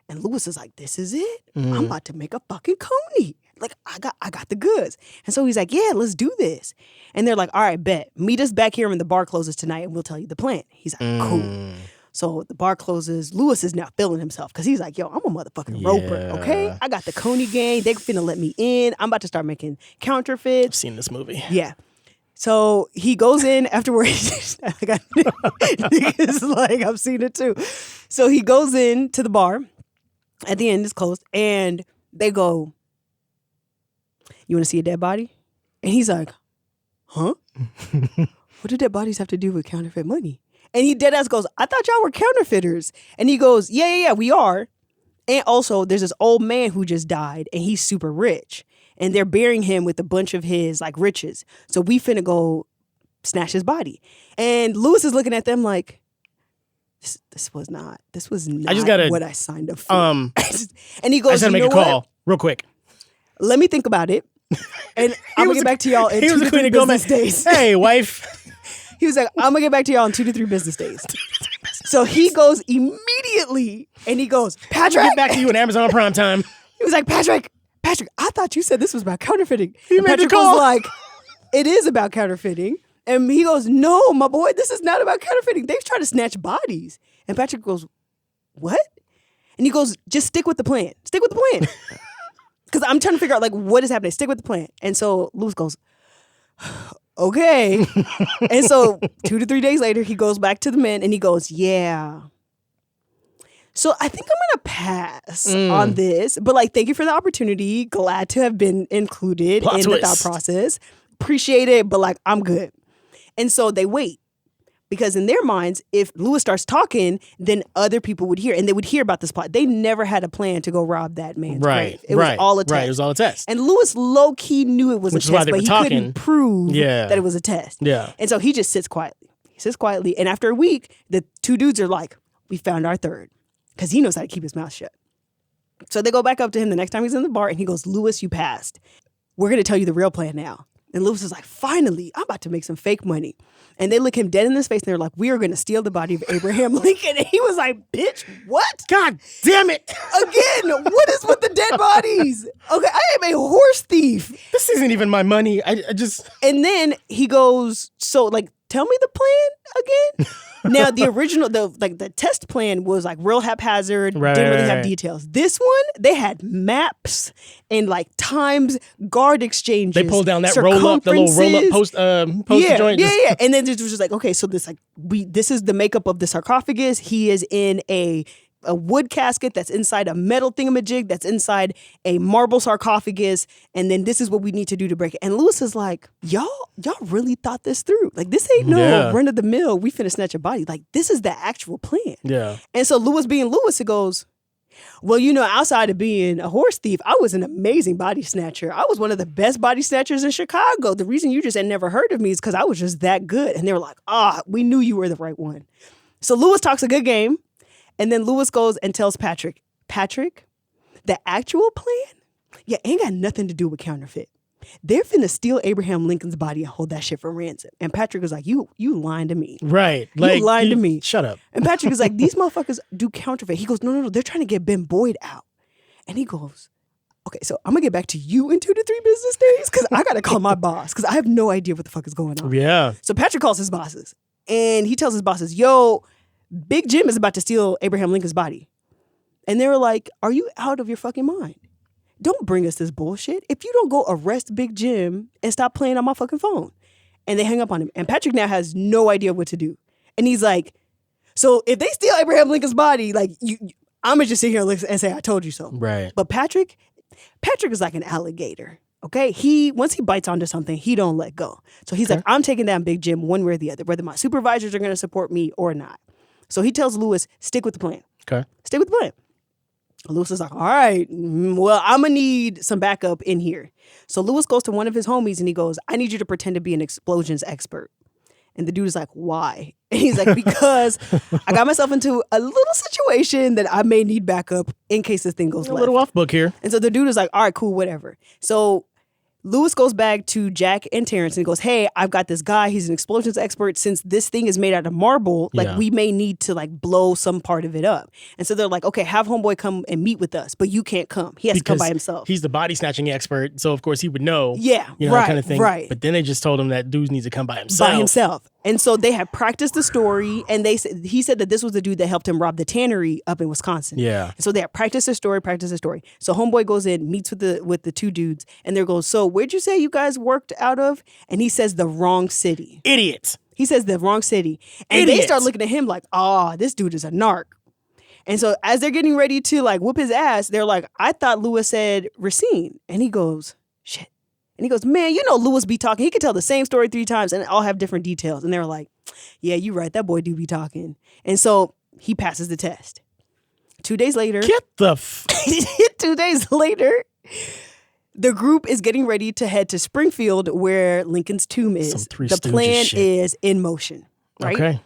And Lewis is like, this is it. I'm about to make a fucking coney. like, I got the goods. And so he's like, yeah, let's do this. And they're like, all right, bet. Meet us back here when the bar closes tonight and we'll tell you the plan. He's like, cool. So the bar closes. Lewis is now feeling himself because he's like, yo, I'm a motherfucking roper, okay? I got the Coney gang. They finna let me in. I'm about to start making counterfeits. I've seen this movie. Yeah. So he goes in afterwards. Niggas like, I've seen it too. So he goes in to the bar. At the end, it's closed. And they go, you want to see a dead body? And he's like, huh? What do dead bodies have to do with counterfeit money? And he dead ass goes, I thought y'all were counterfeiters. And he goes, yeah, we are. And also, there's this old man who just died, and he's super rich. And they're burying him with a bunch of his like riches. So we finna go snatch his body. And Lewis is looking at them like, this was not what I signed up for. And he goes, I just gotta make a call real quick. Let me think about it. And I'm gonna get back to y'all in 2 to 3 business days. Hey, wife. He was like, I'm gonna get back to y'all in 2 to 3 business days. So he goes immediately and he goes, Patrick, I'll get back to you in Amazon Prime Time. He was like, Patrick, I thought you said this was about counterfeiting. He made Patrick the call. was like, it is about counterfeiting. And he goes, no, my boy, this is not about counterfeiting. They've tried to snatch bodies. And Patrick goes, what? And he goes, just stick with the plan. Stick with the plan. Because I'm trying to figure out, like, what is happening. Stick with the plan. And so Lewis goes, okay. And so 2 to 3 days later, he goes back to the men and he goes, yeah. So I think I'm going to pass on this. But, like, thank you for the opportunity. Glad to have been included Plot in twist. the thought process. Appreciate it, but, like, I'm good. And so they wait. Because in their minds, if Lewis starts talking, then other people would hear. And they would hear about this plot. They never had a plan to go rob that man's grave. It was all a test. Right, it was all a test. And Lewis low-key knew it was Which a is why test, they but were he talking. couldn't prove Yeah. that it was a test. Yeah. And so he just sits quietly. He sits quietly. And after a week, the two dudes are like, we found our third. Because he knows how to keep his mouth shut. So they go back up to him the next time he's in the bar and he goes, Lewis, you passed. We're going to tell you the real plan now. And Lewis is like, finally, I'm about to make some fake money. And they look him dead in his face and they're like, we are going to steal the body of Abraham Lincoln. And he was like, bitch, what? God damn it. Again, what is with the dead bodies? Okay, I am a horse thief. This isn't even my money. I just... And then he goes, so like, tell me the plan again. Now the original, the test plan was like real haphazard, didn't really have details. This one, they had maps and like times, guard exchanges. They pulled down that roll up, the little roll up post joint. Yeah. And then it was just like, okay, so this is the makeup of the sarcophagus. He is in a wood casket that's inside a metal thingamajig that's inside a marble sarcophagus, and then this is what we need to do to break it. And Lewis is like, y'all really thought this through. Like, this ain't no run of the mill, we finna snatch a body. Like, this is the actual plan. Yeah. And so Lewis being Lewis, it goes, well, you know, outside of being a horse thief, I was an amazing body snatcher. I was one of the best body snatchers in Chicago. The reason you just had never heard of me is because I was just that good. And they were like, we knew you were the right one. So Lewis talks a good game. And then Lewis goes and tells Patrick, the actual plan, ain't got nothing to do with counterfeit. They're finna steal Abraham Lincoln's body and hold that shit for ransom. And Patrick was like, you lying to me. Right. You lying to me. Shut up. And Patrick is like, these motherfuckers do counterfeit. He goes, no, they're trying to get Ben Boyd out. And he goes, okay, so I'm gonna get back to you in 2 to 3 business days because I gotta call my boss because I have no idea what the fuck is going on. Yeah. So Patrick calls his bosses and he tells his bosses, yo, Big Jim is about to steal Abraham Lincoln's body. And they were like, are you out of your fucking mind? Don't bring us this bullshit. If you don't go arrest Big Jim and stop playing on my fucking phone. And they hang up on him. And Patrick now has no idea what to do. And he's like, so if they steal Abraham Lincoln's body, like, I'm going to just sit here and say, I told you so. Right. But Patrick is like an alligator. Okay, once he bites onto something, he don't let go. So he's like, I'm taking down Big Jim one way or the other, whether my supervisors are going to support me or not. So he tells Lewis, stick with the plan. Okay. Stick with the plan. Lewis is like, all right, well, I'm going to need some backup in here. So Lewis goes to one of his homies and he goes, I need you to pretend to be an explosions expert. And the dude is like, why? And he's like, because I got myself into a little situation that I may need backup in case this thing goes left. A little off book here. And so the dude is like, all right, cool, whatever. So Lewis goes back to Jack and Terrence and goes, hey, I've got this guy. He's an explosions expert. Since this thing is made out of marble, we may need to blow some part of it up. And so they're like, okay, have homeboy come and meet with us, but you can't come. He has to come by himself. He's the body snatching expert. So of course he would know. Yeah, that kind of thing. Right. But then they just told him that dude needs to come by himself. And so they had practiced the story, and he said that this was the dude that helped him rob the tannery up in Wisconsin. Yeah. And so they had practiced the story. So homeboy goes in, meets with the two dudes, and they go, so where'd you say you guys worked out of? And he says the wrong city. Idiots. He says the wrong city. And they start looking at him like, this dude is a narc. And so as they're getting ready to whoop his ass, they're like, I thought Lewis said Racine. And he goes, shit. And he goes, man, Lewis be talking. He could tell the same story 3 times and all have different details. And they were like, yeah, you're right. That boy do be talking. And so he passes the test. 2 days later. Get the 2 days later, the group is getting ready to head to Springfield where Lincoln's tomb is. The plan is in motion, right? Okay.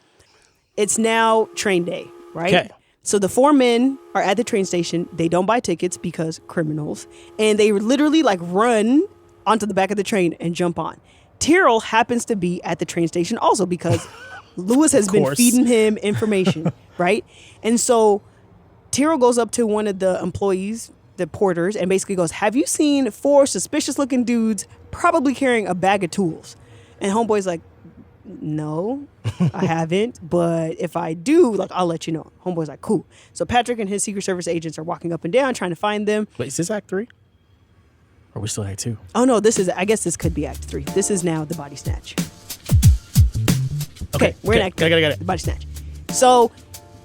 It's now train day, right? Okay. So the 4 men are at the train station. They don't buy tickets because criminals. And they literally run onto the back of the train and jump on. Tyrrell happens to be at the train station also because Lewis has been feeding him information, right? And so Tyrrell goes up to one of the employees, the porters, and basically goes, have you seen 4 suspicious looking dudes probably carrying a bag of tools? And homeboy's like, no, I haven't. But if I do, I'll let you know. Homeboy's like, cool. So Patrick and his Secret Service agents are walking up and down trying to find them. Wait, is this Act 3? Or are we still Act 2? Oh, no, I guess this could be Act 3. This is now the Body Snatch. Okay, we're in Act 3. Got it. The Body Snatch. So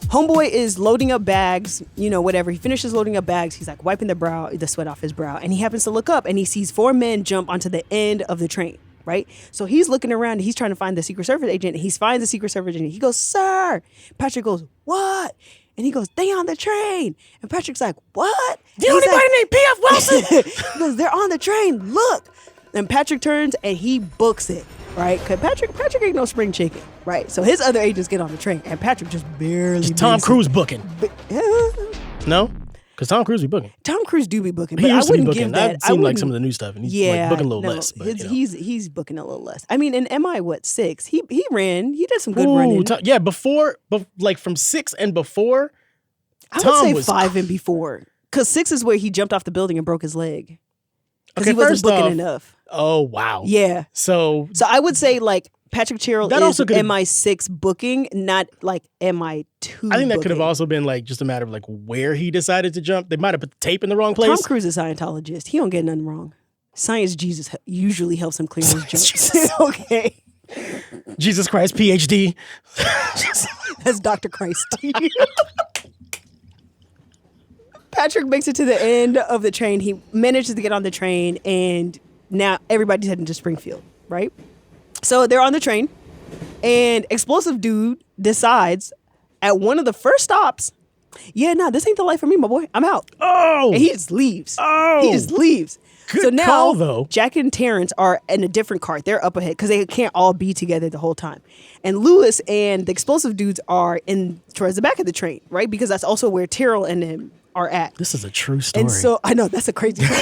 homeboy is loading up bags, whatever. He finishes loading up bags. He's wiping the sweat off his brow. And he happens to look up and he sees 4 men jump onto the end of the train, right? So he's looking around and he's trying to find the Secret Service agent. And he finds the Secret Service agent. He goes, sir. Patrick goes, what? And he goes, they on the train. And Patrick's like, what? Do you know anybody named P.F. Wilson? He goes, they're on the train. Look. And Patrick turns and he books it, right? Because Patrick ain't no spring chicken, right? So his other agents get on the train and Patrick just barely. Tom Cruise booking. No? Because Tom Cruise be booking. Tom Cruise do be booking. But I wouldn't give that. I've seen some of the new stuff and he's booking a little less. But, he's booking a little less. I mean, in MI, 6? He did some good running. From 6 and before. I would say 5 and before. Because 6 is where he jumped off the building and broke his leg. Because he wasn't booking enough. Oh, wow. Yeah. So I would say Patrick Tyrrell is MI6 booking, not MI2 I think that could have also been just a matter of where he decided to jump. They might have put the tape in the wrong place. Tom Cruise is a Scientologist. He don't get nothing wrong. Science Jesus usually helps him clear his jumps. Okay. Jesus Christ, PhD. That's Dr. Christ. Patrick makes it to the end of the train. He manages to get on the train, and now everybody's heading to Springfield, right? So they're on the train, and Explosive Dude decides at one of the first stops, this ain't the life for me, my boy. I'm out. Oh! And he just leaves. Oh! He just leaves. Good so now, call, though. Jack and Terrence are in a different cart. They're up ahead because they can't all be together the whole time. And Lewis and the Explosive Dudes are towards the back of the train, right? Because that's also where Tyrrell and him are at. This is a true story. And so, I know, that's a crazy story.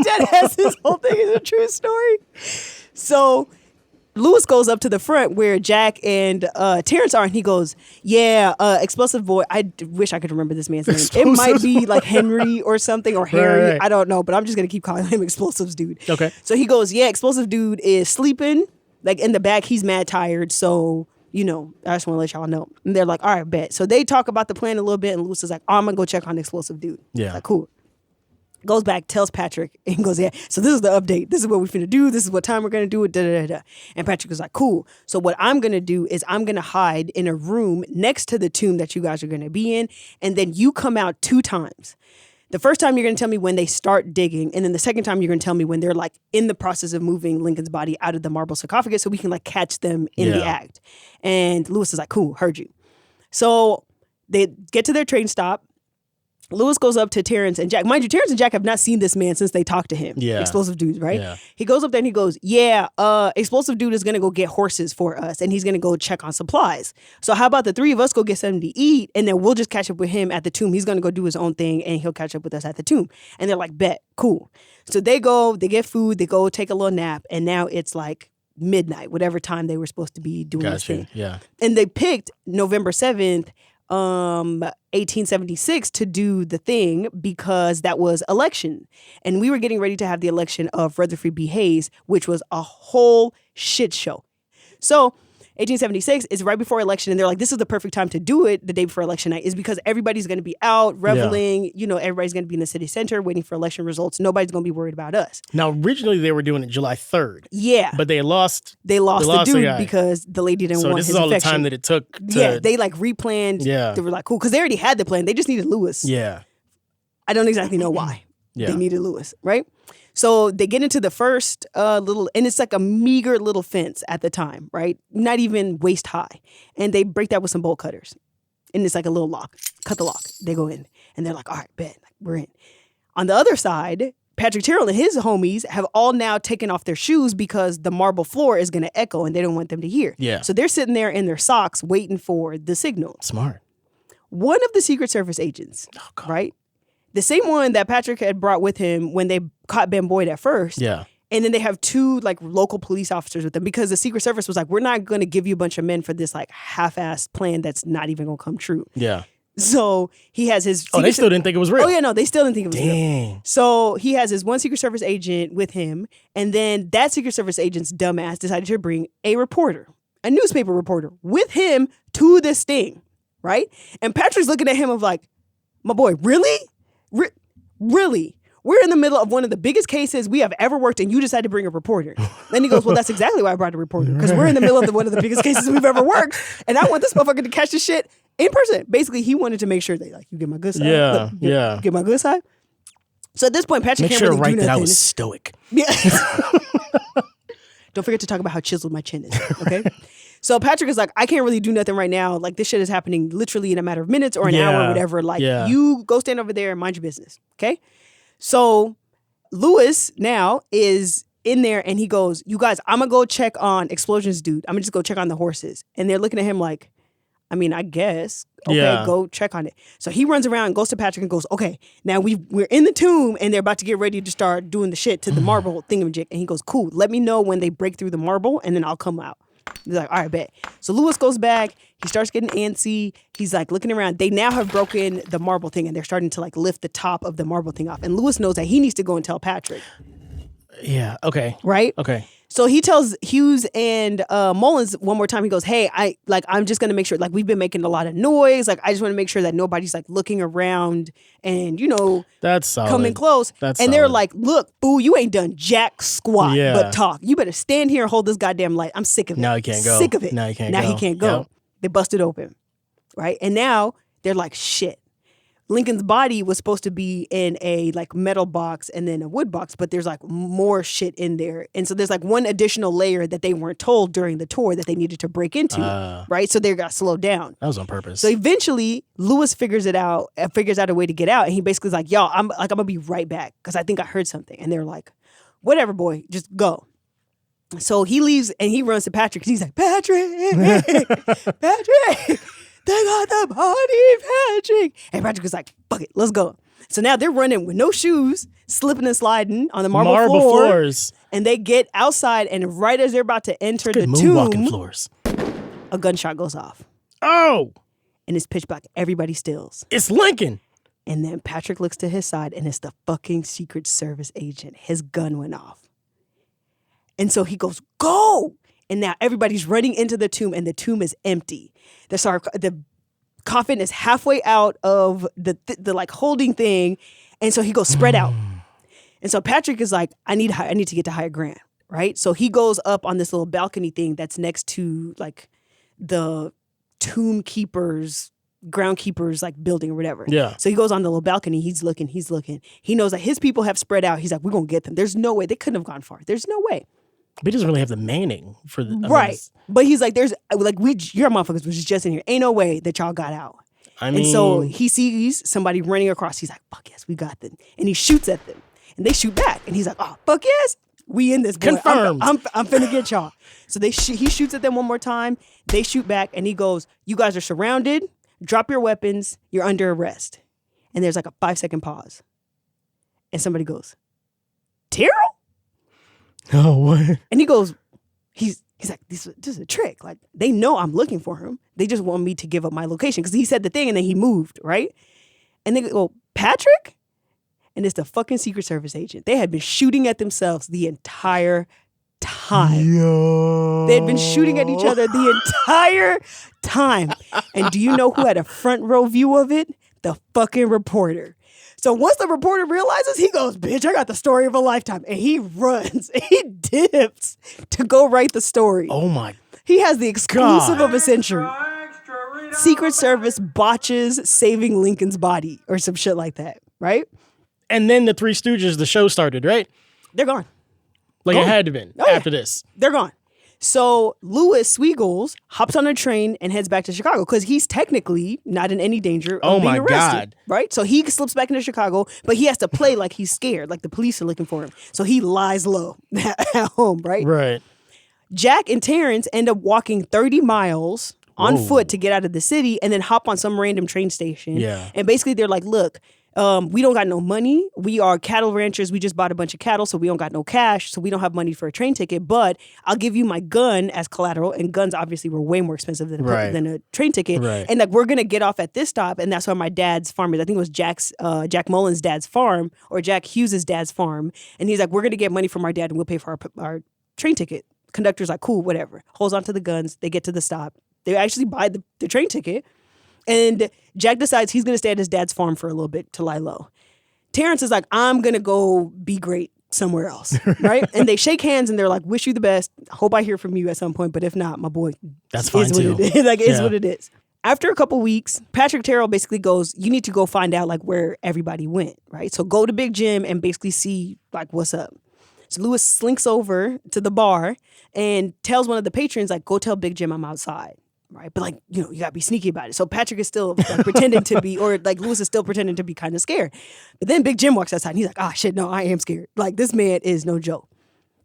Dead ass, this whole thing is a true story. So Lewis goes up to the front where Jack and Terrence are, and he goes, Explosive Boy, I wish I could remember this man's name. It might be Henry or something, or Harry, right. I don't know, but I'm just going to keep calling him Explosives Dude. Okay. So he goes, Explosive Dude is sleeping, in the back, he's mad tired, so I just want to let y'all know. And they're like, all right, bet. So they talk about the plan a little bit, and Lewis is like, I'm going to go check on the Explosive Dude. Yeah. Cool. Goes back, tells Patrick, and goes, so this is the update. This is what we're finna do. This is what time we're going to do it, da-da-da-da. And Patrick was like, cool. So what I'm going to do is I'm going to hide in a room next to the tomb that you guys are going to be in, and then you come out 2 times. The first time you're going to tell me when they start digging, and then the second time you're going to tell me when they're in the process of moving Lincoln's body out of the marble sarcophagus so we can catch them in the act. And Lewis is like, cool, heard you. So they get to their train stop. Lewis goes up to Terrence and Jack. Mind you, Terrence and Jack have not seen this man since they talked to him. Yeah. Explosive dudes, right? Yeah. He goes up there and he goes, Explosive dude is going to go get horses for us and he's going to go check on supplies. So how about the three of us go get something to eat and then we'll just catch up with him at the tomb. He's going to go do his own thing and he'll catch up with us at the tomb. And they're like, bet, cool. So they go, they get food, they go take a little nap, and now it's like midnight, whatever time they were supposed to be doing this thing. Yeah. And they picked November 7th, 1876 to do the thing because that was election. And we were getting ready to have the election of Rutherford B. Hayes, which was a whole shit show. So 1876 is right before election, and they're like, this is the perfect time to do it the day before election night, is because everybody's going to be out reveling. You know, everybody's going to be in the city center waiting for election results. Nobody's going to be worried about us. Now, originally they were doing it July 3rd. Yeah. But they lost the dude guy. because the lady didn't want his So this is all infection. the time that it took to... Yeah, they like replaned. Yeah. They were like, cool, because they already had the plan. They just needed Lewis. Yeah. I don't exactly know why. Yeah. They needed Lewis, right? So they get into the first little, and it's like a meager little fence at the time, right? Not even waist high. And they break that with some bolt cutters. And it's like a little lock. Cut the lock. They go in. And they're like, all right, bet. Like, we're in. On the other side, Patrick Terrell and his homies have all now taken off their shoes because the marble floor is going to echo and they don't want them to hear. Yeah. So they're sitting there in their socks waiting for the signal. Smart. One of the Secret Service agents, right? The same one that Patrick had brought with him when they caught Ben Boyd at first. Yeah. And then they have two like local police officers with them because the Secret Service was like, we're not going to give you a bunch of men for this like half-assed plan that's not even going to come true. Yeah. So he has his... Oh, they still didn't think it was real. Oh, yeah, no, they still didn't think it was real. Dang. So he has his one Secret Service agent with him, and then that Secret Service agent's dumbass decided to bring a reporter, a newspaper reporter, with him to this thing, right? And Patrick's looking at him of like, my boy, really? Really? We're in the middle of one of the biggest cases we have ever worked in. You decided to bring a reporter. Then he goes, well, that's exactly why I brought a reporter. Because we're in the middle of one of the biggest cases we've ever worked. And I want this motherfucker to catch this shit in person. Basically, he wanted to make sure that like, you get my good side. Yeah, You get my good side. So at this point, Patrick Make can't sure really do that I nothing. was stoic. Yeah. Don't forget to talk about how chiseled my chin is, okay? So Patrick is like, I can't really do nothing right now. Like, this shit is happening literally in a matter of minutes or an hour or whatever. Like, you go stand over there and mind your business, okay? So Lewis now is in there and he goes, you guys, I'm going to go check on Explosions dude. I'm going to just go check on the horses. And they're looking at him like, I mean, I guess. Okay, go check on it. So he runs around and goes to Patrick and goes, okay, now we're in the tomb and they're about to get ready to start doing the shit to the marble thingamajig. And he goes, cool, let me know when they break through the marble and then I'll come out. He's like, all right, bet. So Lewis goes back. He starts getting antsy. He's like looking around. They now have broken the marble thing and they're starting to like lift the top of the marble thing off. And Lewis knows that he needs to go and tell Patrick. Yeah. Okay. Right? Okay. So he tells Hughes and Mullins one more time. He goes, hey, I'm just going to make sure, like, we've been making a lot of noise. Like, I just want to make sure that nobody's, like, looking around and, you know, that's solid. Coming close. That's and solid. they're like, look, boo, you ain't done jack squat but talk. You better stand here and hold this goddamn light. I'm sick of it. Now he can't go. Sick of it. Now he can't now go. he can't go. Yep. They busted open. Right? And now they're like, shit. Lincoln's body was supposed to be in a like metal box and then a wood box, but there's like more shit in there. And so there's like one additional layer that they weren't told during the tour that they needed to break into, right? So they got slowed down. That was on purpose. So eventually Lewis figures out a way to get out. And he basically is like, yo, I'm gonna be right back because I think I heard something. And they're like, whatever, boy, just go. So he leaves and he runs to Patrick and he's like, Patrick, Patrick. They got the body, Patrick. And Patrick was like, fuck it, let's go. So now they're running with no shoes, slipping and sliding on the marble floor. Floors. And they get outside, and right as they're about to enter the moonwalking tomb, floors. a gunshot goes off. Oh! And it's pitch black. Everybody stills. It's Lincoln. And then Patrick looks to his side, and it's the fucking Secret Service agent. His gun went off. And so he goes, go! And now everybody's running into the tomb, and the tomb is empty. The coffin is halfway out of the like holding thing, and so he goes spread out. And so Patrick is like, I need to get to higher ground, right? So he goes up on this little balcony thing that's next to like the tomb keepers, groundkeepers like building or whatever. Yeah. So he goes on the little balcony. He's looking. He knows that his people have spread out. He's like, we're gonna get them. There's no way they couldn't have gone far. There's no way. But he doesn't really have the manning for the right. But he's like, there's like your motherfuckers was just in here. Ain't no way that y'all got out. And so he sees somebody running across. He's like, fuck yes, we got them. And he shoots at them. And they shoot back. And he's like, oh, fuck yes, we in this. Boy. Confirmed. I'm finna get y'all. So he shoots at them one more time. They shoot back. And he goes, you guys are surrounded. Drop your weapons. You're under arrest. And there's like a 5-second pause. And somebody goes, Terrell? Oh, what? And he goes, he's like, this is a trick. Like, they know I'm looking for him. They just want me to give up my location. Because he said the thing and then he moved, right? And they go, Patrick? And it's the fucking Secret Service agent. They had been shooting at themselves the entire time. Yo. They had been shooting at each other the entire time. And do you know who had a front row view of it? The fucking reporter. So once the reporter realizes, he goes, bitch, I got the story of a lifetime. And he runs. He dips to go write the story. Oh, my. He has the exclusive of a century. Secret Service botches saving Lincoln's body or some shit like that, right? And then the Three Stooges, the show started, right? They're gone. Like it had to been after this. They're gone. So Louis Sweegles hops on a train and heads back to Chicago because he's technically not in any danger of being arrested. God. Right? So he slips back into Chicago, but he has to play like he's scared, like the police are looking for him. So he lies low at home, right? Right. Jack and Terrence end up walking 30 miles on foot to get out of the city and then hop on some random train station. Yeah. And basically they're like, look, we don't got no money. We are cattle ranchers. We just bought a bunch of cattle, so we don't got no cash, so we don't have money for a train ticket. But I'll give you my gun as collateral. And guns obviously were way more expensive than a train ticket. Right. And like we're gonna get off at this stop, and that's where my dad's farm is. I think it was Jack Mullen's dad's farm or Jack Hughes's dad's farm. And he's like, we're gonna get money from our dad, and we'll pay for our train ticket. Conductor's like, cool, whatever. Holds on to the guns. They get to the stop. They actually buy the train ticket. And Jack decides he's going to stay at his dad's farm for a little bit to lie low. Terrence is like, I'm going to go be great somewhere else, right? And they shake hands and they're like, wish you the best. Hope I hear from you at some point. But if not, my boy, that's fine too. It is. Like, it's what it is. After a couple weeks, Patrick Terrell basically goes, you need to go find out like where everybody went, right? So go to Big Jim and basically see like what's up. So Louis slinks over to the bar and tells one of the patrons, like, go tell Big Jim I'm outside. Right. But like, you know, you got to be sneaky about it. So Patrick is still like, pretending to be, or like Louis is still pretending to be kind of scared. But then Big Jim walks outside and he's like, ah, shit, no, I am scared. Like, this man is no joke.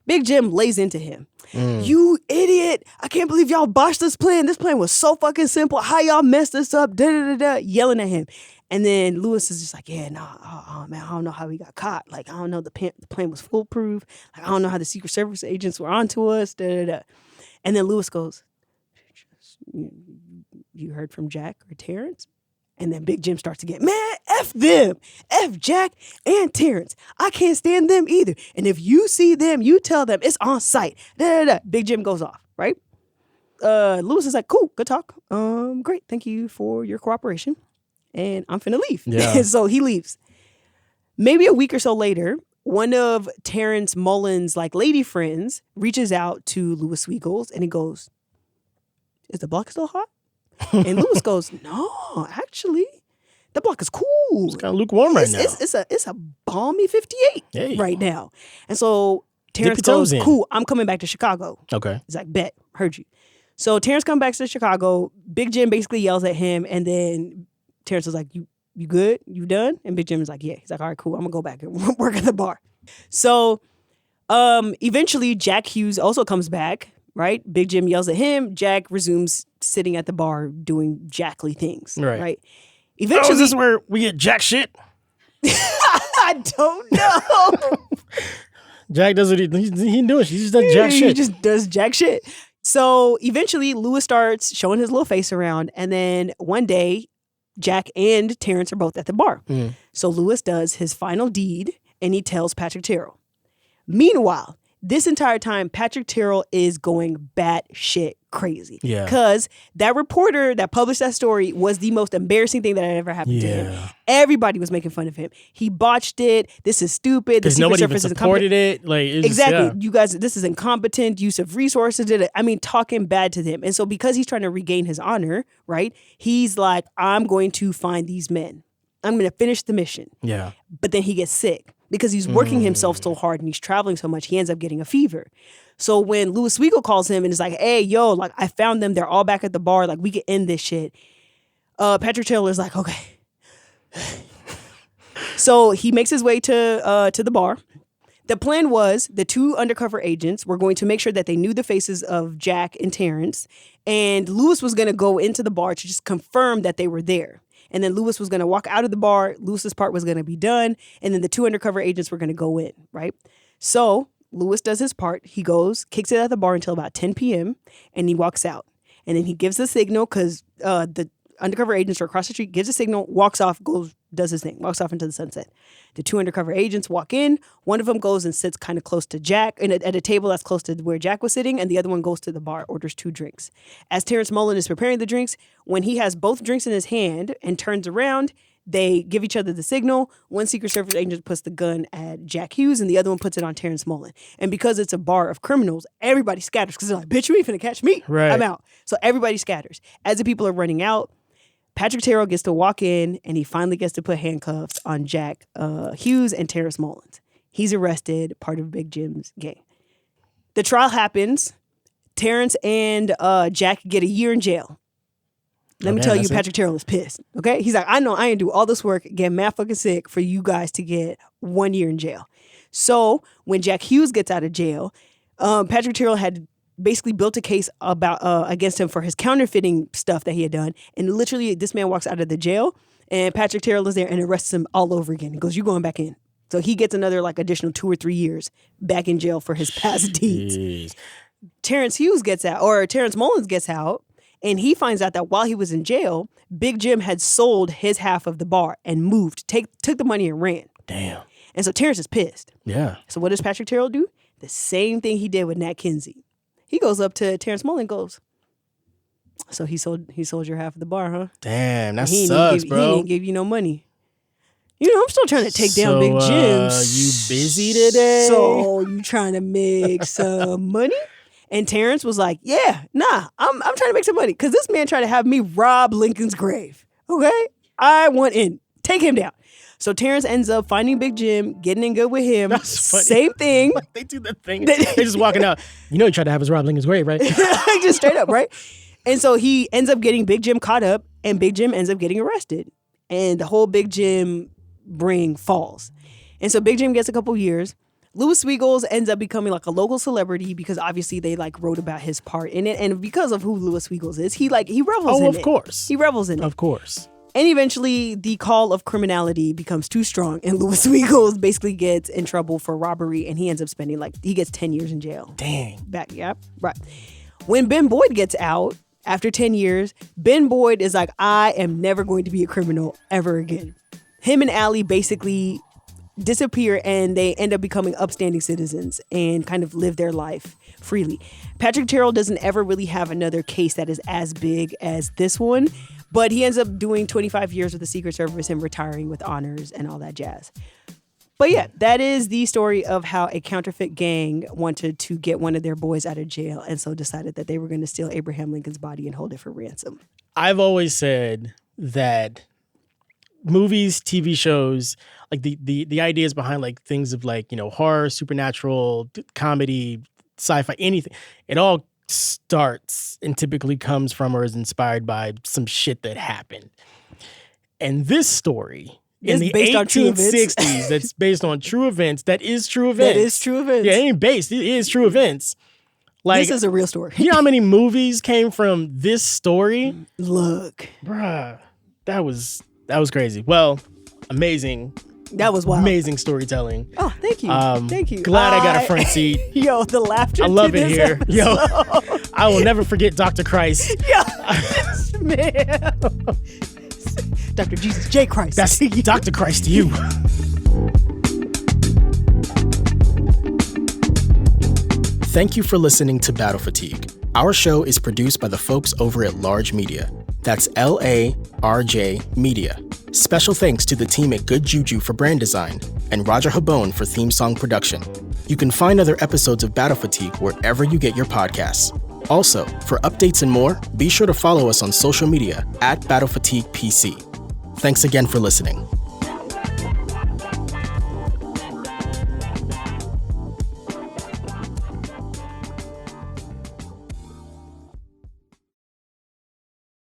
Big Jim lays into him. You idiot. I can't believe y'all botched this plan. This plan was so fucking simple. How y'all messed this up? Yelling at him. And then Louis is just like, yeah, nah, man, I don't know how we got caught. Like, I don't know, the plan was foolproof. Like, I don't know how the Secret Service agents were onto us. And then Louis goes, you heard from Jack or Terrence? And then Big Jim starts to get, man, F them. F Jack and Terrence. I can't stand them either. And if you see them, you tell them it's on site. Big Jim goes off, right? Louis is like, cool, good talk. Great, thank you for your cooperation. And I'm finna leave. Yeah. So he leaves. Maybe a week or so later, one of Terrence Mullen's like lady friends reaches out to Louis Sweegles and he goes, is the block still hot? And Louis goes, no, actually, the block is cool. It's kind of lukewarm right now. It's a balmy 58 right now. And so Terrence goes, cool, I'm coming back to Chicago. Okay. He's like, bet, heard you. So Terrence comes back to Chicago. Big Jim basically yells at him. And then Terrence is like, you good? You done? And Big Jim is like, yeah. He's like, all right, cool. I'm going to go back and work at the bar. So eventually Jack Hughes also comes back. Right? Big Jim yells at him. Jack resumes sitting at the bar doing Jackly things. Right? Eventually, is this where we get Jack shit? I don't know. Jack does what he doing. He just does Jack shit. He just does Jack shit. So eventually, Louis starts showing his little face around. And then one day, Jack and Terrence are both at the bar. So Louis does his final deed and he tells Patrick Terrell. Meanwhile, this entire time, Patrick Terrell is going batshit crazy. Yeah. Because that reporter that published that story was the most embarrassing thing that had ever happened to him. Everybody was making fun of him. He botched it. This is stupid. Because nobody even supported it. Like, exactly. You guys, this is incompetent use of resources. I mean, talking bad to them. And so because he's trying to regain his honor, right, he's like, I'm going to find these men. I'm going to finish the mission. Yeah. But then he gets sick. Because he's working himself so hard and he's traveling so much, he ends up getting a fever. So when Louis Sweegles calls him and is like, hey, yo, like I found them. They're all back at the bar. Like we can end this shit. Patrick Taylor's like, okay. So he makes his way to the bar. The plan was the two undercover agents were going to make sure that they knew the faces of Jack and Terrence, and Lewis was going to go into the bar to just confirm that they were there. And then Lewis was going to walk out of the bar. Lewis's part was going to be done, and then the two undercover agents were going to go in, right? So Lewis does his part. He goes, kicks it at the bar until about 10 p.m., and he walks out. And then he gives the signal because the undercover agents are across the street, gives a signal, walks off, goes, does his thing, walks off into the sunset. The two undercover agents walk in. One of them goes and sits kind of close to Jack and at a table that's close to where Jack was sitting, and the other one goes to the bar, orders 2 drinks. As Terrence Mullen is preparing the drinks, when he has both drinks in his hand and turns around, they give each other the signal. One Secret Service agent puts the gun at Jack Hughes, and the other one puts it on Terrence Mullen. And because it's a bar of criminals, everybody scatters because they're like, bitch, you ain't finna catch me. Right. I'm out. So everybody scatters. As the people are running out, Patrick Terrell gets to walk in, and he finally gets to put handcuffs on Jack Hughes and Terrence Mullins. He's arrested, part of Big Jim's gang. The trial happens. Terrence and Jack get a year in jail. Let me tell you, Patrick Terrell is pissed. Okay? He's like, I know I ain't do all this work, get mad fucking sick for you guys to get 1 year in jail. So when Jack Hughes gets out of jail, Patrick Terrell had basically built a case about against him for his counterfeiting stuff that he had done. And literally, this man walks out of the jail, and Patrick Terrell is there and arrests him all over again. He goes, "You're going back in." So he gets another additional 2 or 3 years back in jail for his past deeds. Terrence Hughes gets out, or Terrence Mullins gets out, and he finds out that while he was in jail, Big Jim had sold his half of the bar and moved, took the money and ran. Damn. And so Terrence is pissed. Yeah. So what does Patrick Terrell do? The same thing he did with Nat Kinsey. He goes up to Terrence Mullen and goes, "So he sold your half of the bar, huh? Damn, that sucks, bro. He didn't give you no money. I'm still trying to take down Big Jim. You busy today? So you trying to make some money?" And Terrence was like, "Yeah, nah, I'm trying to make some money because this man tried to have me rob Lincoln's grave. Okay, I want in. Take him down." So Terrence ends up finding Big Jim, getting in good with him. That's funny. Same thing. They do that thing. They just walking out. You know he tried to have us rob Lincoln's grave, right? Just straight up, right? And so he ends up getting Big Jim caught up, and Big Jim ends up getting arrested. And the whole Big Jim ring falls. And so Big Jim gets a couple years. Louis Sweegles ends up becoming a local celebrity because obviously they wrote about his part in it. And because of who Louis Sweegles is, he revels in it. Oh, of course. He revels in it. Of course. And eventually, the call of criminality becomes too strong, and Louis Sweegles basically gets in trouble for robbery, and he ends up spending he gets 10 years in jail. Dang. Right. When Ben Boyd gets out after 10 years, Ben Boyd is like, "I am never going to be a criminal ever again." Him and Allie basically disappear, and they end up becoming upstanding citizens and kind of live their life freely. Patrick Terrell doesn't ever really have another case that is as big as this one, but he ends up doing 25 years with the Secret Service and retiring with honors and all that jazz. But yeah, that is the story of how a counterfeit gang wanted to get one of their boys out of jail, and so decided that they were going to steal Abraham Lincoln's body and hold it for ransom. I've always said that movies, TV shows, the ideas behind things of horror, supernatural, comedy, sci-fi, anything, it all starts and typically comes from or is inspired by some shit that happened. And this story in the 1860s that's based on true events, that is true events. That is true events. Yeah, it ain't based. It is true events. This is a real story. You know how many movies came from this story? Look. Bruh, that was crazy. Well, amazing. That was wild. Amazing storytelling. Oh, thank you. Thank you. Glad I got a front seat. Yo, the laughter. I love it here. Episode. Yo, I will never forget Dr. Christ. Yo, man. Dr. Jesus J. Christ. That's Dr. Christ to you. Thank you for listening to Battle Fatigue. Our show is produced by the folks over at Large Media. That's LARJ Media. Special thanks to the team at Good Juju for brand design and Roger Habone for theme song production. You can find other episodes of Battle Fatigue wherever you get your podcasts. Also, for updates and more, be sure to follow us on social media at Battle Fatigue PC. Thanks again for listening.